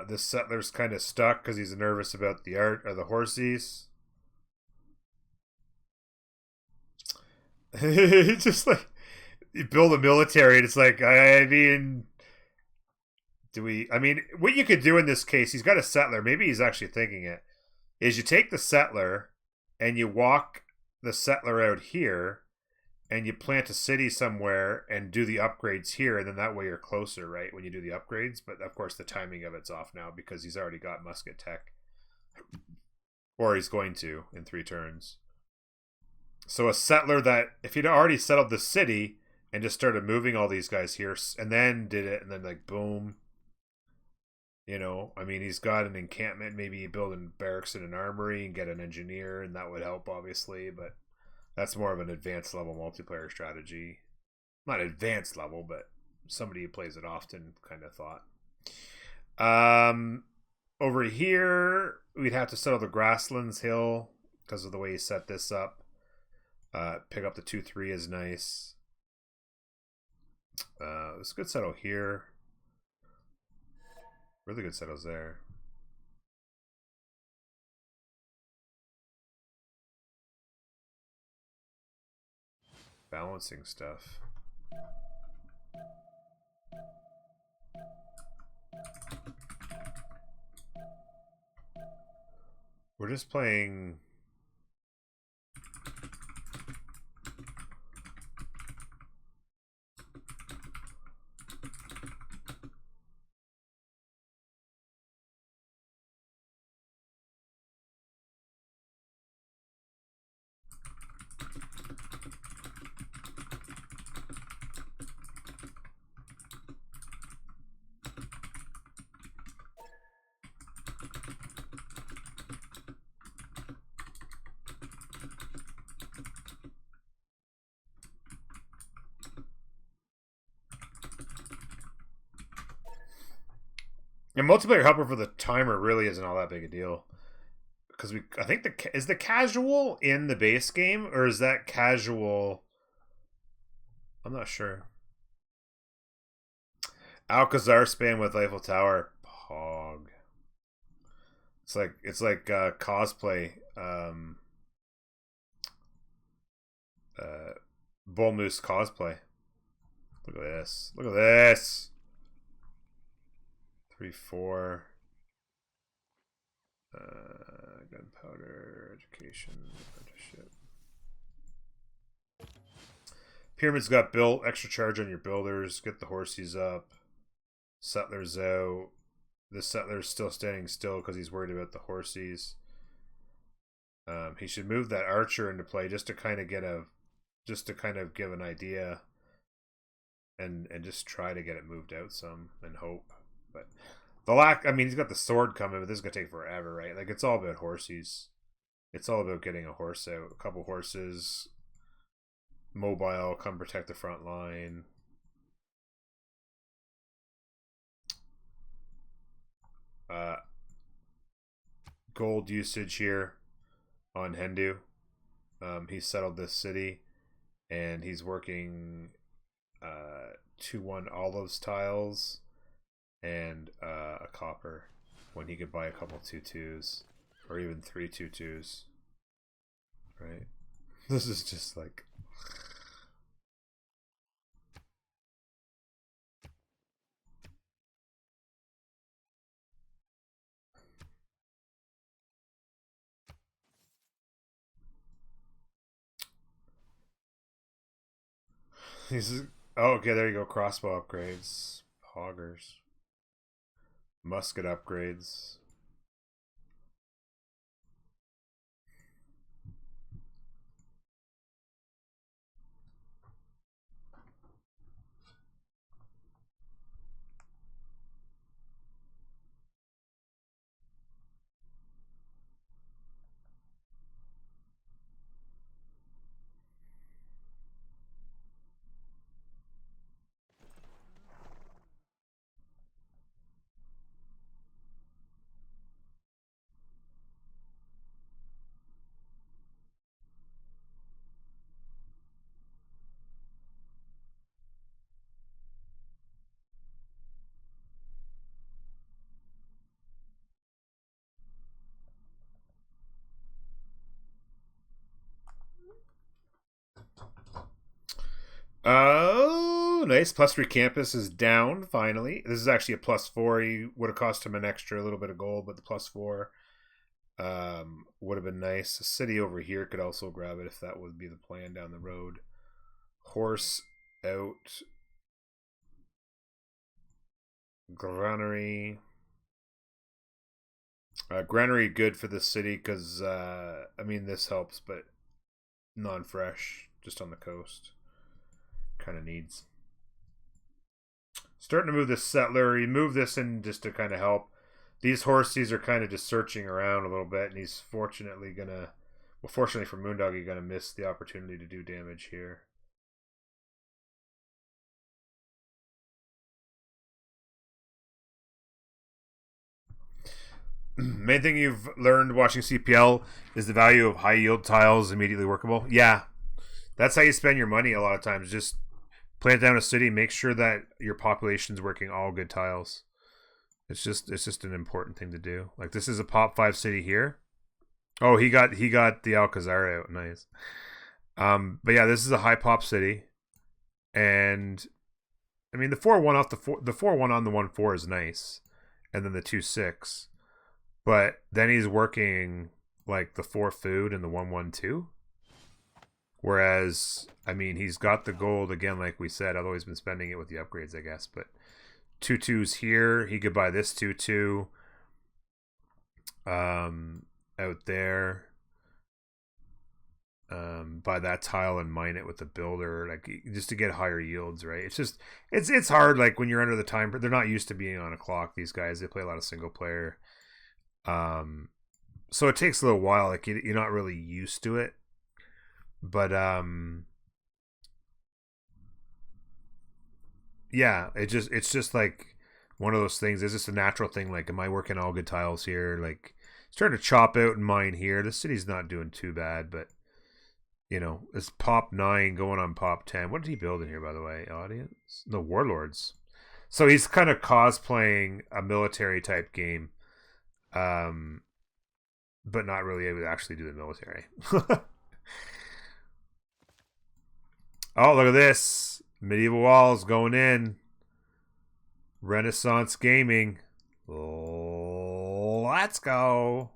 This settler's kind of stuck because he's nervous about the art or the horsies. Just like you build a military, and it's like, I mean, what you could do in this case, he's got a settler. Maybe he's actually thinking it. Is you take the settler and you walk the settler out here, and you plant a city somewhere and do the upgrades here, and then that way you're closer, right, when you do the upgrades. But of course the timing of it's off now because he's already got musket tech, or he's going to in 3 turns. So a settler that, if he'd already settled the city and just started moving all these guys here and then did it, and then like boom, you know, I mean, he's got an encampment, maybe you build a barracks and an armory and get an engineer, and that would help obviously, but that's more of an advanced level multiplayer strategy. Not advanced level, but somebody who plays it often kind of thought. Over here, we'd have to settle the Grasslands Hill because of the way you set this up. Pick up the 2-3 is nice. It's a good settle here. Really good settles there. Balancing stuff. We're just playing. And multiplayer helper for the timer really isn't all that big a deal, because I think is the casual in the base game, or is that casual? I'm not sure. Alcazar span with Eiffel Tower, pog. It's like cosplay. Bull Moose cosplay. Look at this. Look at this. 3-4. Gunpowder, education, apprenticeship. Pyramids got built. Extra charge on your builders. Get the horsies up. Settlers out. This settler's still standing still because he's worried about the horsies. He should move that archer into play just to kind of give an idea, and just try to get it moved out some and hope. But I mean, he's got the sword coming, but this is gonna take forever, right? Like, it's all about horsies. It's all about getting a horse out. A couple horses, mobile, come protect the front line. Gold usage here on Hendu. He's settled this city, and he's working 2-1 olives tiles and a copper. when he could buy a couple 2/2s or even 3 2/2s, right? This is just like. Oh, okay, there you go. Crossbow upgrades, hoggers, musket upgrades. Oh, nice. +3 campus is down, finally. This is actually a +4. He would have cost him an extra little bit of gold, but the +4 would have been nice. A city over here could also grab it if that would be the plan down the road. Horse out. Granary. Granary good for the city because, I mean, this helps, but non-fresh, just on the coast. Kind of needs. Starting to move this settler. He moved this in just to kind of help. These horses are kind of just searching around a little bit, and he's fortunately gonna, well, fortunately for Moondoggy, gonna miss the opportunity to do damage here. Main thing you've learned watching CPL is the value of high yield tiles immediately workable. Yeah, that's how you spend your money a lot of times. Just plant down a city, make sure that your population's working all good tiles. It's just an important thing to do. Like this is a pop 5 city here. Oh, he got the Alcazar out. Nice. But yeah, this is a high pop city, and I mean the 4-1 off the 4-1 on the 1-4 is nice, and then the 2-6. But then he's working like the 4 food and the 1-1-2. Whereas, I mean, he's got the gold again, like we said, although he's been spending it with the upgrades, I guess. But 2/2s here. He could buy this 2/2 out there. Buy that tile and mine it with the builder, like just to get higher yields, right? It's just it's hard, like when you're under the time, but they're not used to being on a clock. These guys, they play a lot of single player. So it takes a little while, like you're not really used to it. But yeah, it's just like one of those things. It's just a natural thing. Like, am I working all good tiles here? Like, starting to chop out and mine here. The city's not doing too bad, but you know, it's pop 9 going on pop 10. What did he build in here, by the way? Audience? No, Warlords. So he's kind of cosplaying a military type game, but not really able to actually do the military. Oh, look at this. Medieval walls going in. Renaissance gaming. Let's go.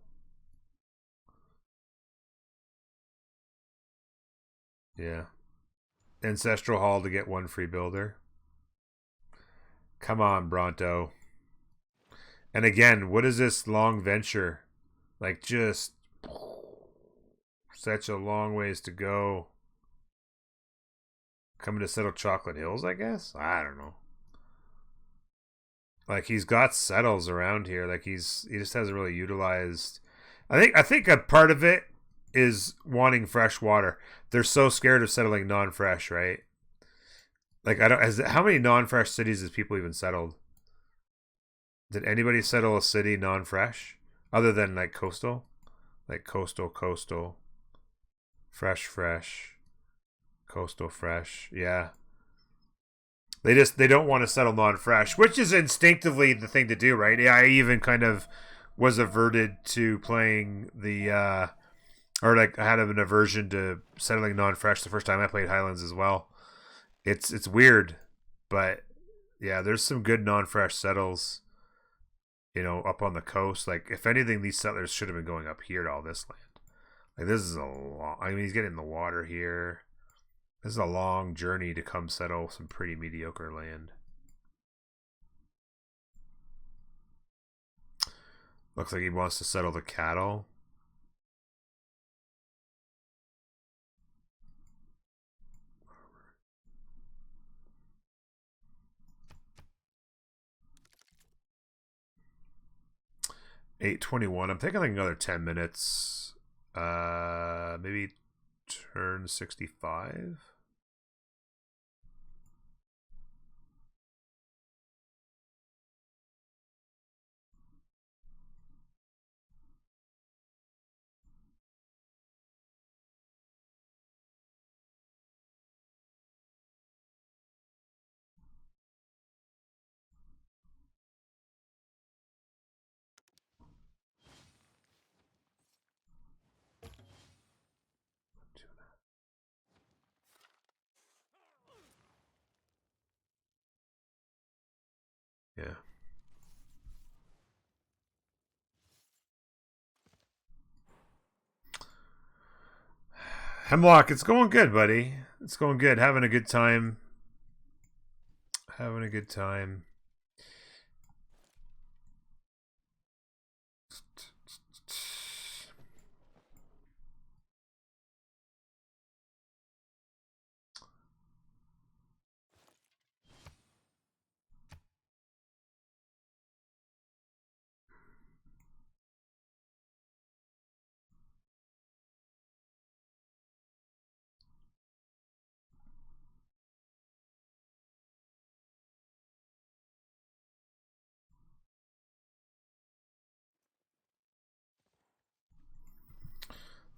Yeah. Ancestral Hall to get 1 free builder. Come on, Bronto. And again, what is this long venture? Like, just such a long ways to go. Coming to settle Chocolate Hills, I guess? I don't know. Like, he's got settles around here. Like, he just hasn't really utilized. I think a part of it is wanting fresh water. They're so scared of settling non-fresh, right? Like, how many non-fresh cities has people even settled? Did anybody settle a city non-fresh other than like coastal? Like coastal, fresh, coastal, fresh. Yeah. They don't want to settle non-fresh, which is instinctively the thing to do, right? Yeah, I even kind of was averted to playing the or like I had an aversion to settling non-fresh the first time I played Highlands as well. It's weird, but yeah, there's some good non-fresh settles, up on the coast. Like if anything, these settlers should have been going up here to all this land. Like this is a long. I mean, he's getting in the water here. This is a long journey to come settle some pretty mediocre land. Looks like he wants to settle the cattle. $8.21. I'm thinking like another 10 minutes. Maybe turn 65. Yeah. Hemlock, it's going good, buddy. It's going good. Having a good time. Having a good time.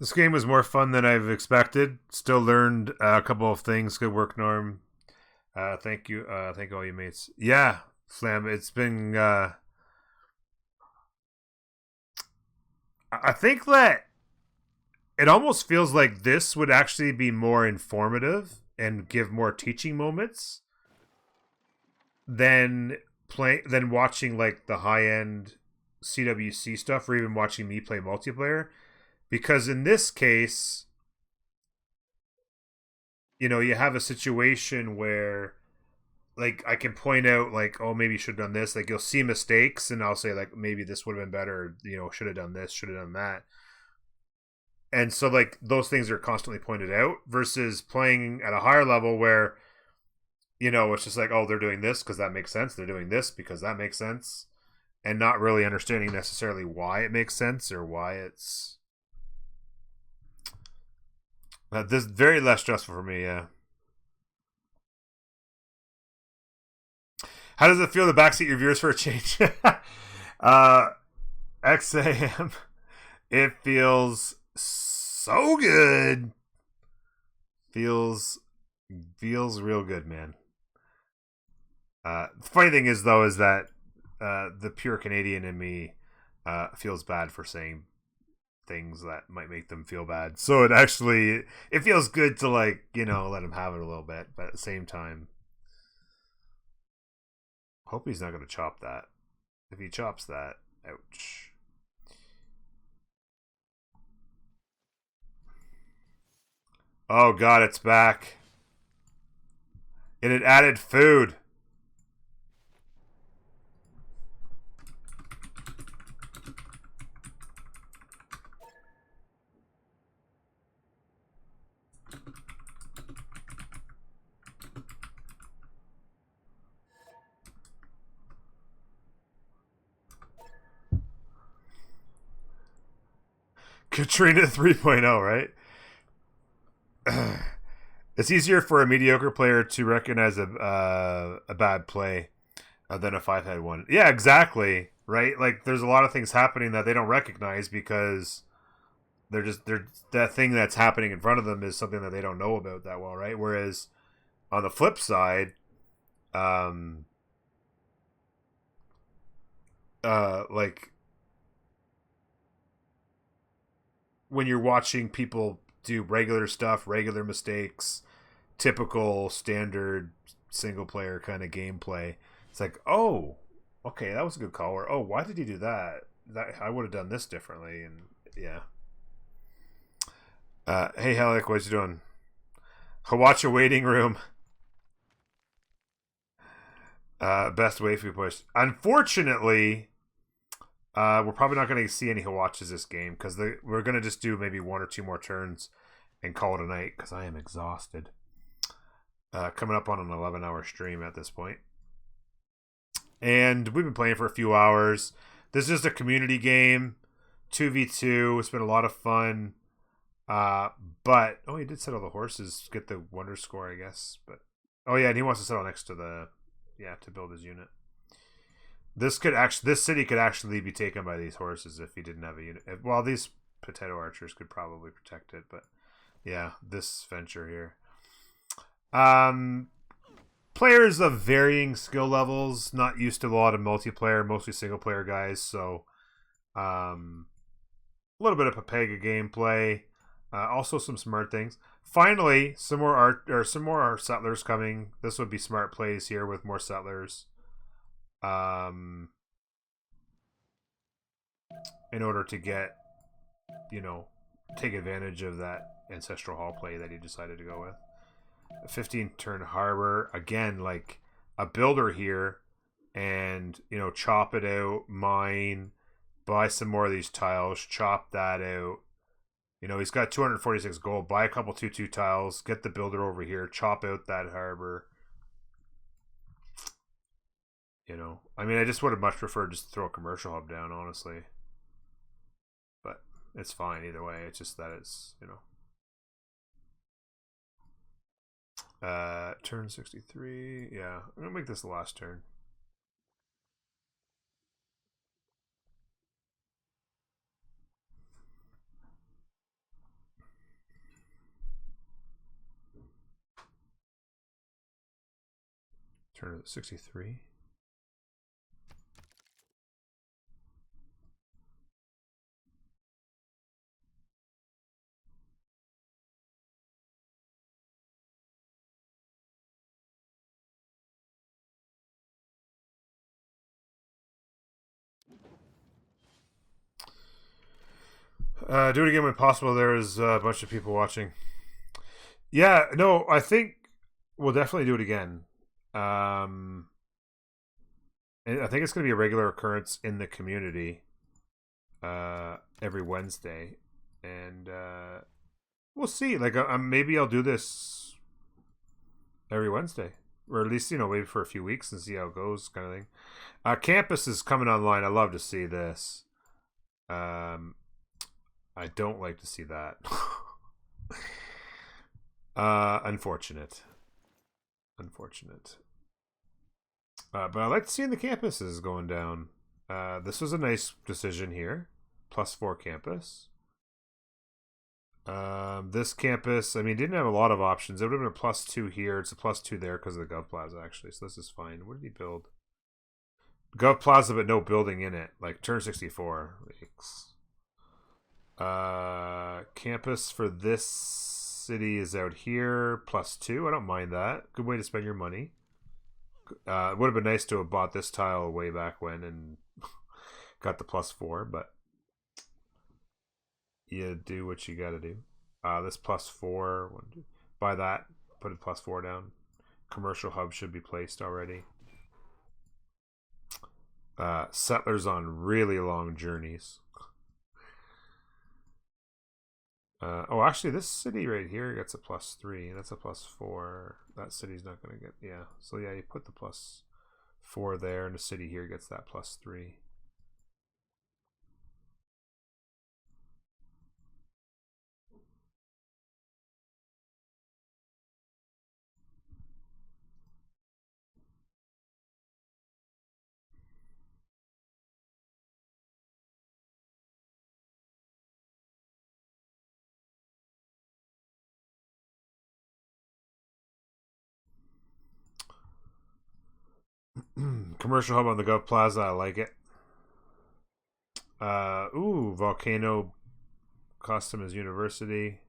This game was more fun than I've expected. Still learned a couple of things. Good work, Norm. Thank you. Thank all you mates. Yeah, Slam. It's been. I think that it almost feels like this would actually be more informative and give more teaching moments than watching like the high end CWC stuff, or even watching me play multiplayer. Because in this case, you have a situation where, like, I can point out, like, oh, maybe you should have done this. Like, you'll see mistakes, and I'll say, like, maybe this would have been better. Should have done this, should have done that. And so, like, those things are constantly pointed out versus playing at a higher level where, it's just like, oh, they're doing this because that makes sense. They're doing this because that makes sense. And not really understanding necessarily why it makes sense or why it's... this is very less stressful for me, yeah. How does it feel to backseat your viewers for a change? XAM. It feels so good. Feels real good, man. The funny thing is, though, is that the pure Canadian in me feels bad for saying things that might make them feel bad. So it feels good to, like, let him have it a little bit, but at the same time, hope he's not going to chop that. If he chops that, ouch. Oh god, it's back. It had added food. Katrina 3.0, right? It's easier for a mediocre player to recognize a bad play than a 5-head one. Yeah, exactly. Right? Like, there's a lot of things happening that they don't recognize because they're that thing that's happening in front of them is something that they don't know about that well, right? Whereas on the flip side, um, like when you're watching people do regular stuff, regular mistakes, typical standard single player kind of gameplay, it's like, oh, okay, that was a good call. Or, oh, why did he do that? That I would have done this differently. And yeah. Hey, Helic, what you doing? Hawacha waiting room. Best way if we push. Unfortunately, we're probably not going to see any Hawachas this game because we're going to just do maybe 1 or 2 more turns and call it a night because I am exhausted. Coming up on an 11-hour stream at this point. And we've been playing for a few hours. This is just a community game. 2v2. It's been a lot of fun. But he did settle the horses, get the wonder score, I guess. But yeah, and he wants to settle next to to build his unit. This city could actually be taken by these horses if he didn't have a unit. Well, these potato archers could probably protect it, but yeah, this venture here. Players of varying skill levels, not used to a lot of multiplayer, mostly single player guys, so a little bit of Papega gameplay. Also some smart things. Finally, some more settlers coming. This would be smart plays here with more settlers. In order to get, take advantage of that ancestral hall play that he decided to go with. A 15-turn harbor. Again, like a builder here, and, chop it out, mine, buy some more of these tiles, chop that out. He's got 246 gold. Buy a couple 2/2 tiles. Get the builder over here. Chop out that harbor. I just would have much preferred just to throw a commercial hub down, honestly. But it's fine either way. It's just that it's, turn 63. Yeah, I'm going to make this the last turn. Turn 63. Do it again when possible. There's a bunch of people watching. Yeah, no, I think we'll definitely do it again. I think it's going to be a regular occurrence in the community every Wednesday. And we'll see. Like, maybe I'll do this every Wednesday. Or at least, maybe for a few weeks and see how it goes, kind of thing. Campus is coming online. I love to see this. I don't like to see that. Unfortunate. But I like seeing the campuses going down. This was a nice decision here. +4 campus. This campus, didn't have a lot of options. It would have been a +2 here. It's a +2 there because of the Gov Plaza, actually. So this is fine. What did he build? Gov Plaza, but no building in it. Like, turn 64. Campus for this city is out here. +2. I don't mind that. Good way to spend your money. It would have been nice to have bought this tile way back when and got the +4, but you do what you gotta do. This +4. Buy that. Put a +4 down. Commercial hub should be placed already. Settlers on really long journeys. Actually, this city right here gets a +3. That's a +4. That city's not going to get... Yeah. So, yeah, you put the +4 there, and the city here gets that +3. Commercial hub on the Gov Plaza. I like it. Volcano custom as university.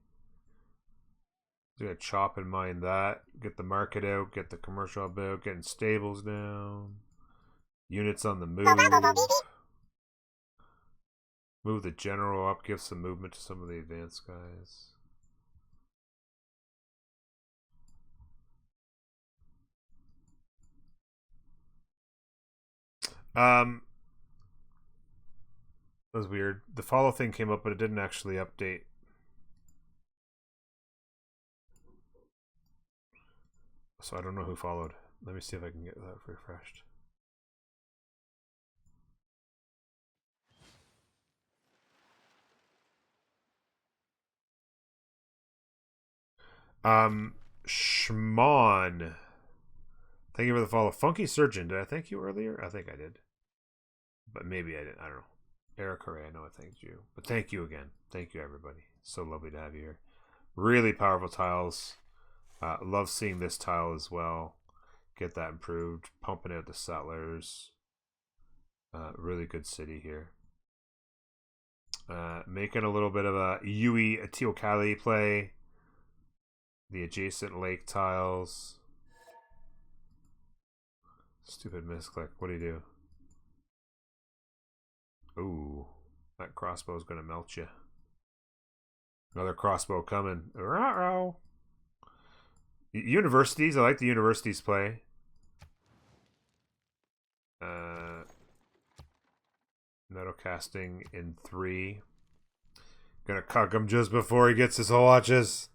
Gonna chop and mine that. Get the market out. Get the commercial hub out. Getting stables down. Units on the move. Move the general up. Give some movement to some of the advanced guys. That was weird. The follow thing came up, but it didn't actually update. So I don't know who followed. Let me see if I can get that refreshed. Shmon. Thank you for the follow. Funky Surgeon. Did I thank you earlier? I think I did. But maybe I didn't. I don't know. Eric Hooray, I know I thanked you. But thank you again. Thank you, everybody. So lovely to have you here. Really powerful tiles. Love seeing this tile as well. Get that improved. Pumping out the settlers. Really good city here. Making a little bit of a Yui Teocali play. The adjacent lake tiles. Stupid misclick. What do you do? Ooh, that crossbow is going to melt you. Another crossbow coming. Ruh-roh. Universities. I like the universities play. Metal casting in 3. Gonna cuck him just before he gets his watches.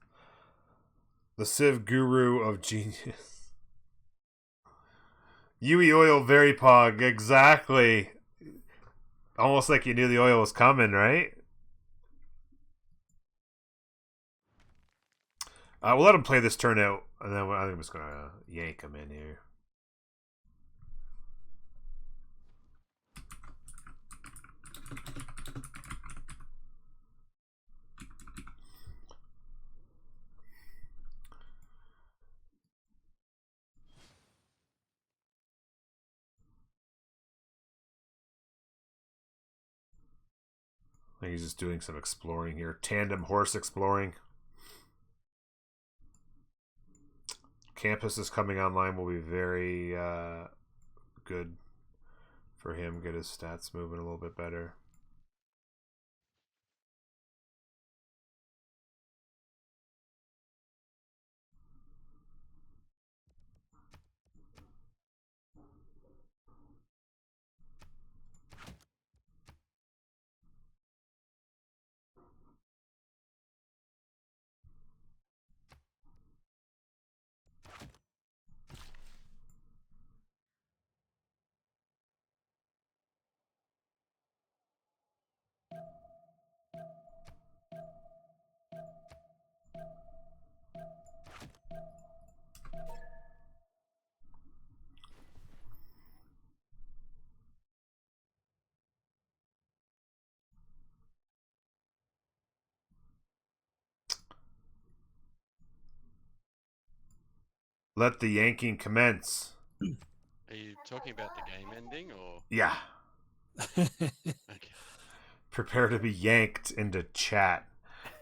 The Civ Guru of Genius. Yui oil very pog. Exactly. Almost like you knew the oil was coming, right? We'll let him play this turn out, and then I think I'm just gonna yank him in here. I think he's just doing some exploring here. Tandem horse exploring. Campus is coming online. Will be very good for him. Get his stats moving a little bit better. Let the yanking commence. Are you talking about the game ending or? Yeah. Okay. Prepare to be yanked into chat.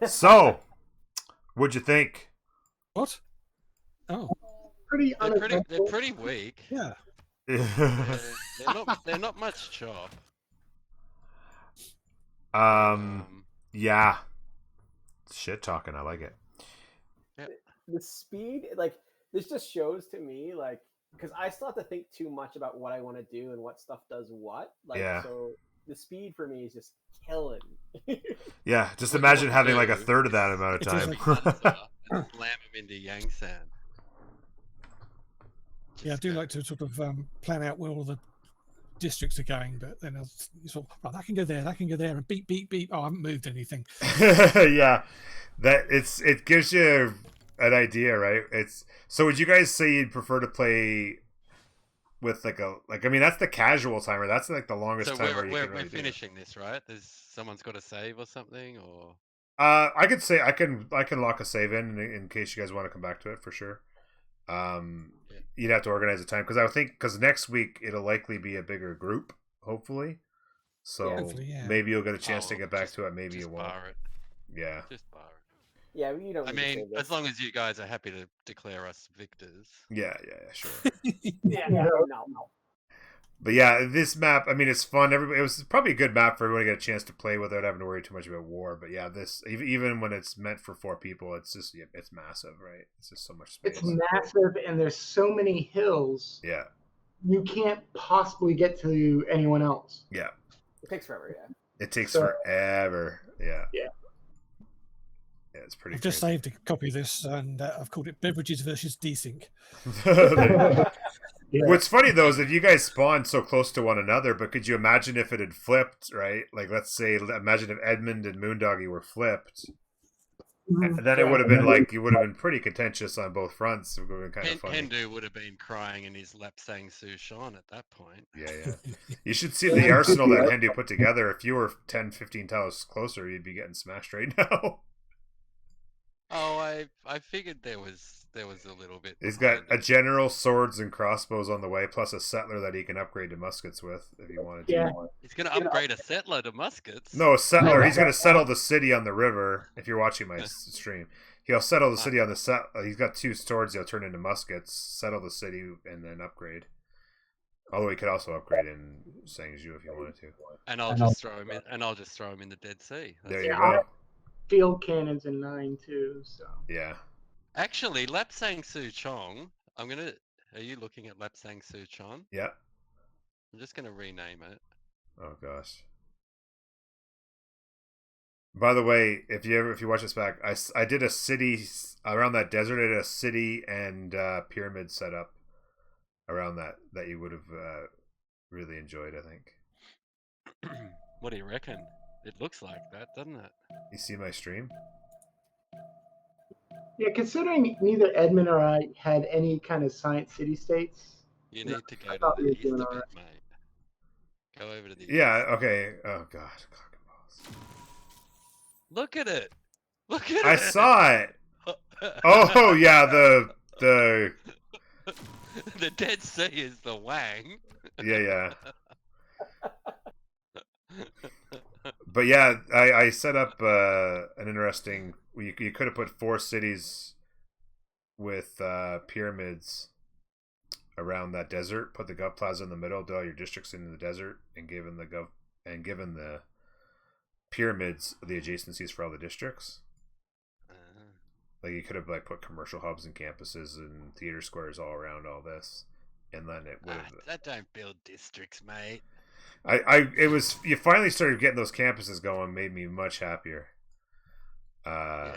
So, what'd you think? What? Oh, Pretty They're uneventful. pretty weak. yeah. They're not much chop. Yeah. Shit talking. I like it. The speed, like this, just shows to me, like, because I still have to think too much about what I want to do and what stuff does what. Like, Yeah. So the speed for me is just killing. Yeah. Just What you imagine want to having do like a third of that amount of It is time. like- Hunter and slam him into Yangsan. Yeah, I do like to sort of plan out where all the districts are going, but then I'll sort of, oh, that can go there, that can go there, and beep, beep, beep. Oh, I haven't moved anything. Yeah. It gives you an idea, right? So would you guys say you'd prefer to play with I mean that's the casual timer. That's like the longest So timer you we're can really do. finishing this, right? Someone's got to save or something, or I could say I can lock a save in case you guys want to come back to it for sure. You'd have to organize a time because I think because next week it'll likely be a bigger group, hopefully. So Hopefully, yeah. maybe you'll get a chance to Oh, get back just- to it. Maybe just you won't. bar it. Yeah. Just bar it. Yeah, you don't. I need to mean, save this. as long as you guys are happy to declare us victors. Yeah. Sure. Yeah, no. But yeah, this map. I mean, it's fun. Everybody. It was probably a good map for everyone to get a chance to play without having to worry too much about war. But yeah, this even when it's meant for 4 people, it's just it's massive, right? It's just so much space. It's massive, and there's so many hills. Yeah. You can't possibly get to anyone else. Yeah. It takes forever. Yeah. It takes So- forever. Yeah. Yeah. Yeah, it's pretty. I've just crazy. saved a copy of this, and I've called it Beverages versus Desync. Yeah. What's funny though is that you guys spawned so close to one another, but could you imagine if it had flipped, right? Like, let's say, imagine if Edmund and Moondoggy were flipped. Mhm. And then it would have been like, you would have been pretty contentious on both fronts. It would have been kind of funny. Hendu would have been crying in his Lapsang Souchon at that point. Yeah. You should see the arsenal that Hendu put together. If you were 10, 15 tiles closer, you'd be getting smashed right now. Oh, I figured there was a little bit. He's got behind a it. general, swords, and crossbows on the way, plus a settler that he can upgrade to muskets with if he wanted to. Yeah. He's going to upgrade a settler to muskets. No, a settler. He's going to settle the city on the river. If you're watching my stream, he'll settle the city on the set. He's got 2 swords. He'll turn into muskets, settle the city, and then upgrade. Although he could also upgrade in Sangju if you wanted to. And I'll just throw him in. And I'll just throw him in the Dead Sea. There That's you it. go. Field cannons in 9 too. So Yeah. Actually, Lapsang Souchong. Are you looking at Lapsang Souchon? Yeah. I'm just gonna rename it. Oh gosh. By the way, if you watch this back, I did a city around that desert. I did a city and pyramid setup around that you would have really enjoyed. I think. What do you reckon? It looks like that, doesn't it? You see my stream? yeah, considering neither Edmund or I had any kind of science city states. You No, need to go I to thought we the were east doing a all bit, right. mate. Go over to the Yeah. east. Okay. Oh god. Cock and balls. Look at it. Look at I it. saw it. Oh yeah. The The Dead Sea is the Wang. yeah. But yeah, I set up an interesting. You could have put 4 cities with pyramids around that desert. Put the Gov Plaza in the middle. Do all your districts in the desert, and given the pyramids the adjacencies for all the districts. Like you could have put commercial hubs and campuses and theater squares all around all this, and then it would have. That don't build districts, mate. You finally started getting those campuses going, made me much happier. I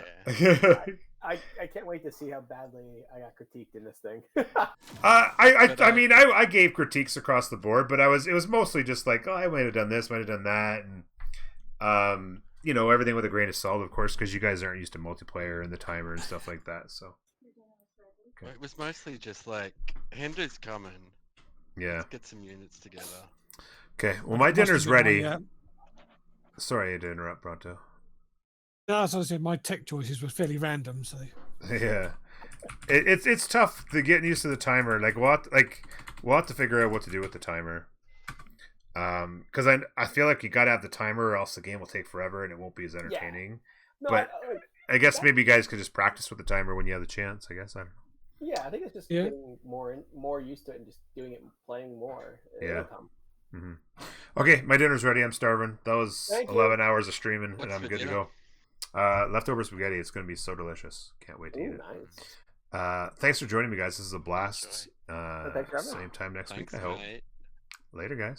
can't wait to see how badly I got critiqued in this thing. I mean, I gave critiques across the board, but it was mostly just like, oh, I might have done this, might have done that, and everything with a grain of salt, of course, because you guys aren't used to multiplayer and the timer and stuff like that. So okay. It was mostly just like Hendu's coming. Yeah. Let's get some units together. Okay. Well, my Must have dinner's been ready. my, Sorry to interrupt, Bronto. No, as I said, my tech choices were fairly random, so Yeah, it's tough to get used to the timer. We'll have to figure out what to do with the timer. Because I feel like you gotta have the timer, or else the game will take forever and it won't be as entertaining. No, But I guess maybe you guys could just practice with the timer when you have the chance. I guess I don't know. yeah, I think it's just getting more used to it and just doing it and playing more. Yeah. It'll come. Mm-hmm. Okay, my dinner's ready. I'm starving. That was Thank 11 hours of streaming, What's and I'm for good to dinner? go. Leftover spaghetti. It's going to be so delicious. Can't wait to eat Ooh, it. nice. Thanks for joining me, guys. This is a blast. Thanks for having me. Same time next Thanks, week, I hope. mate. Later, guys.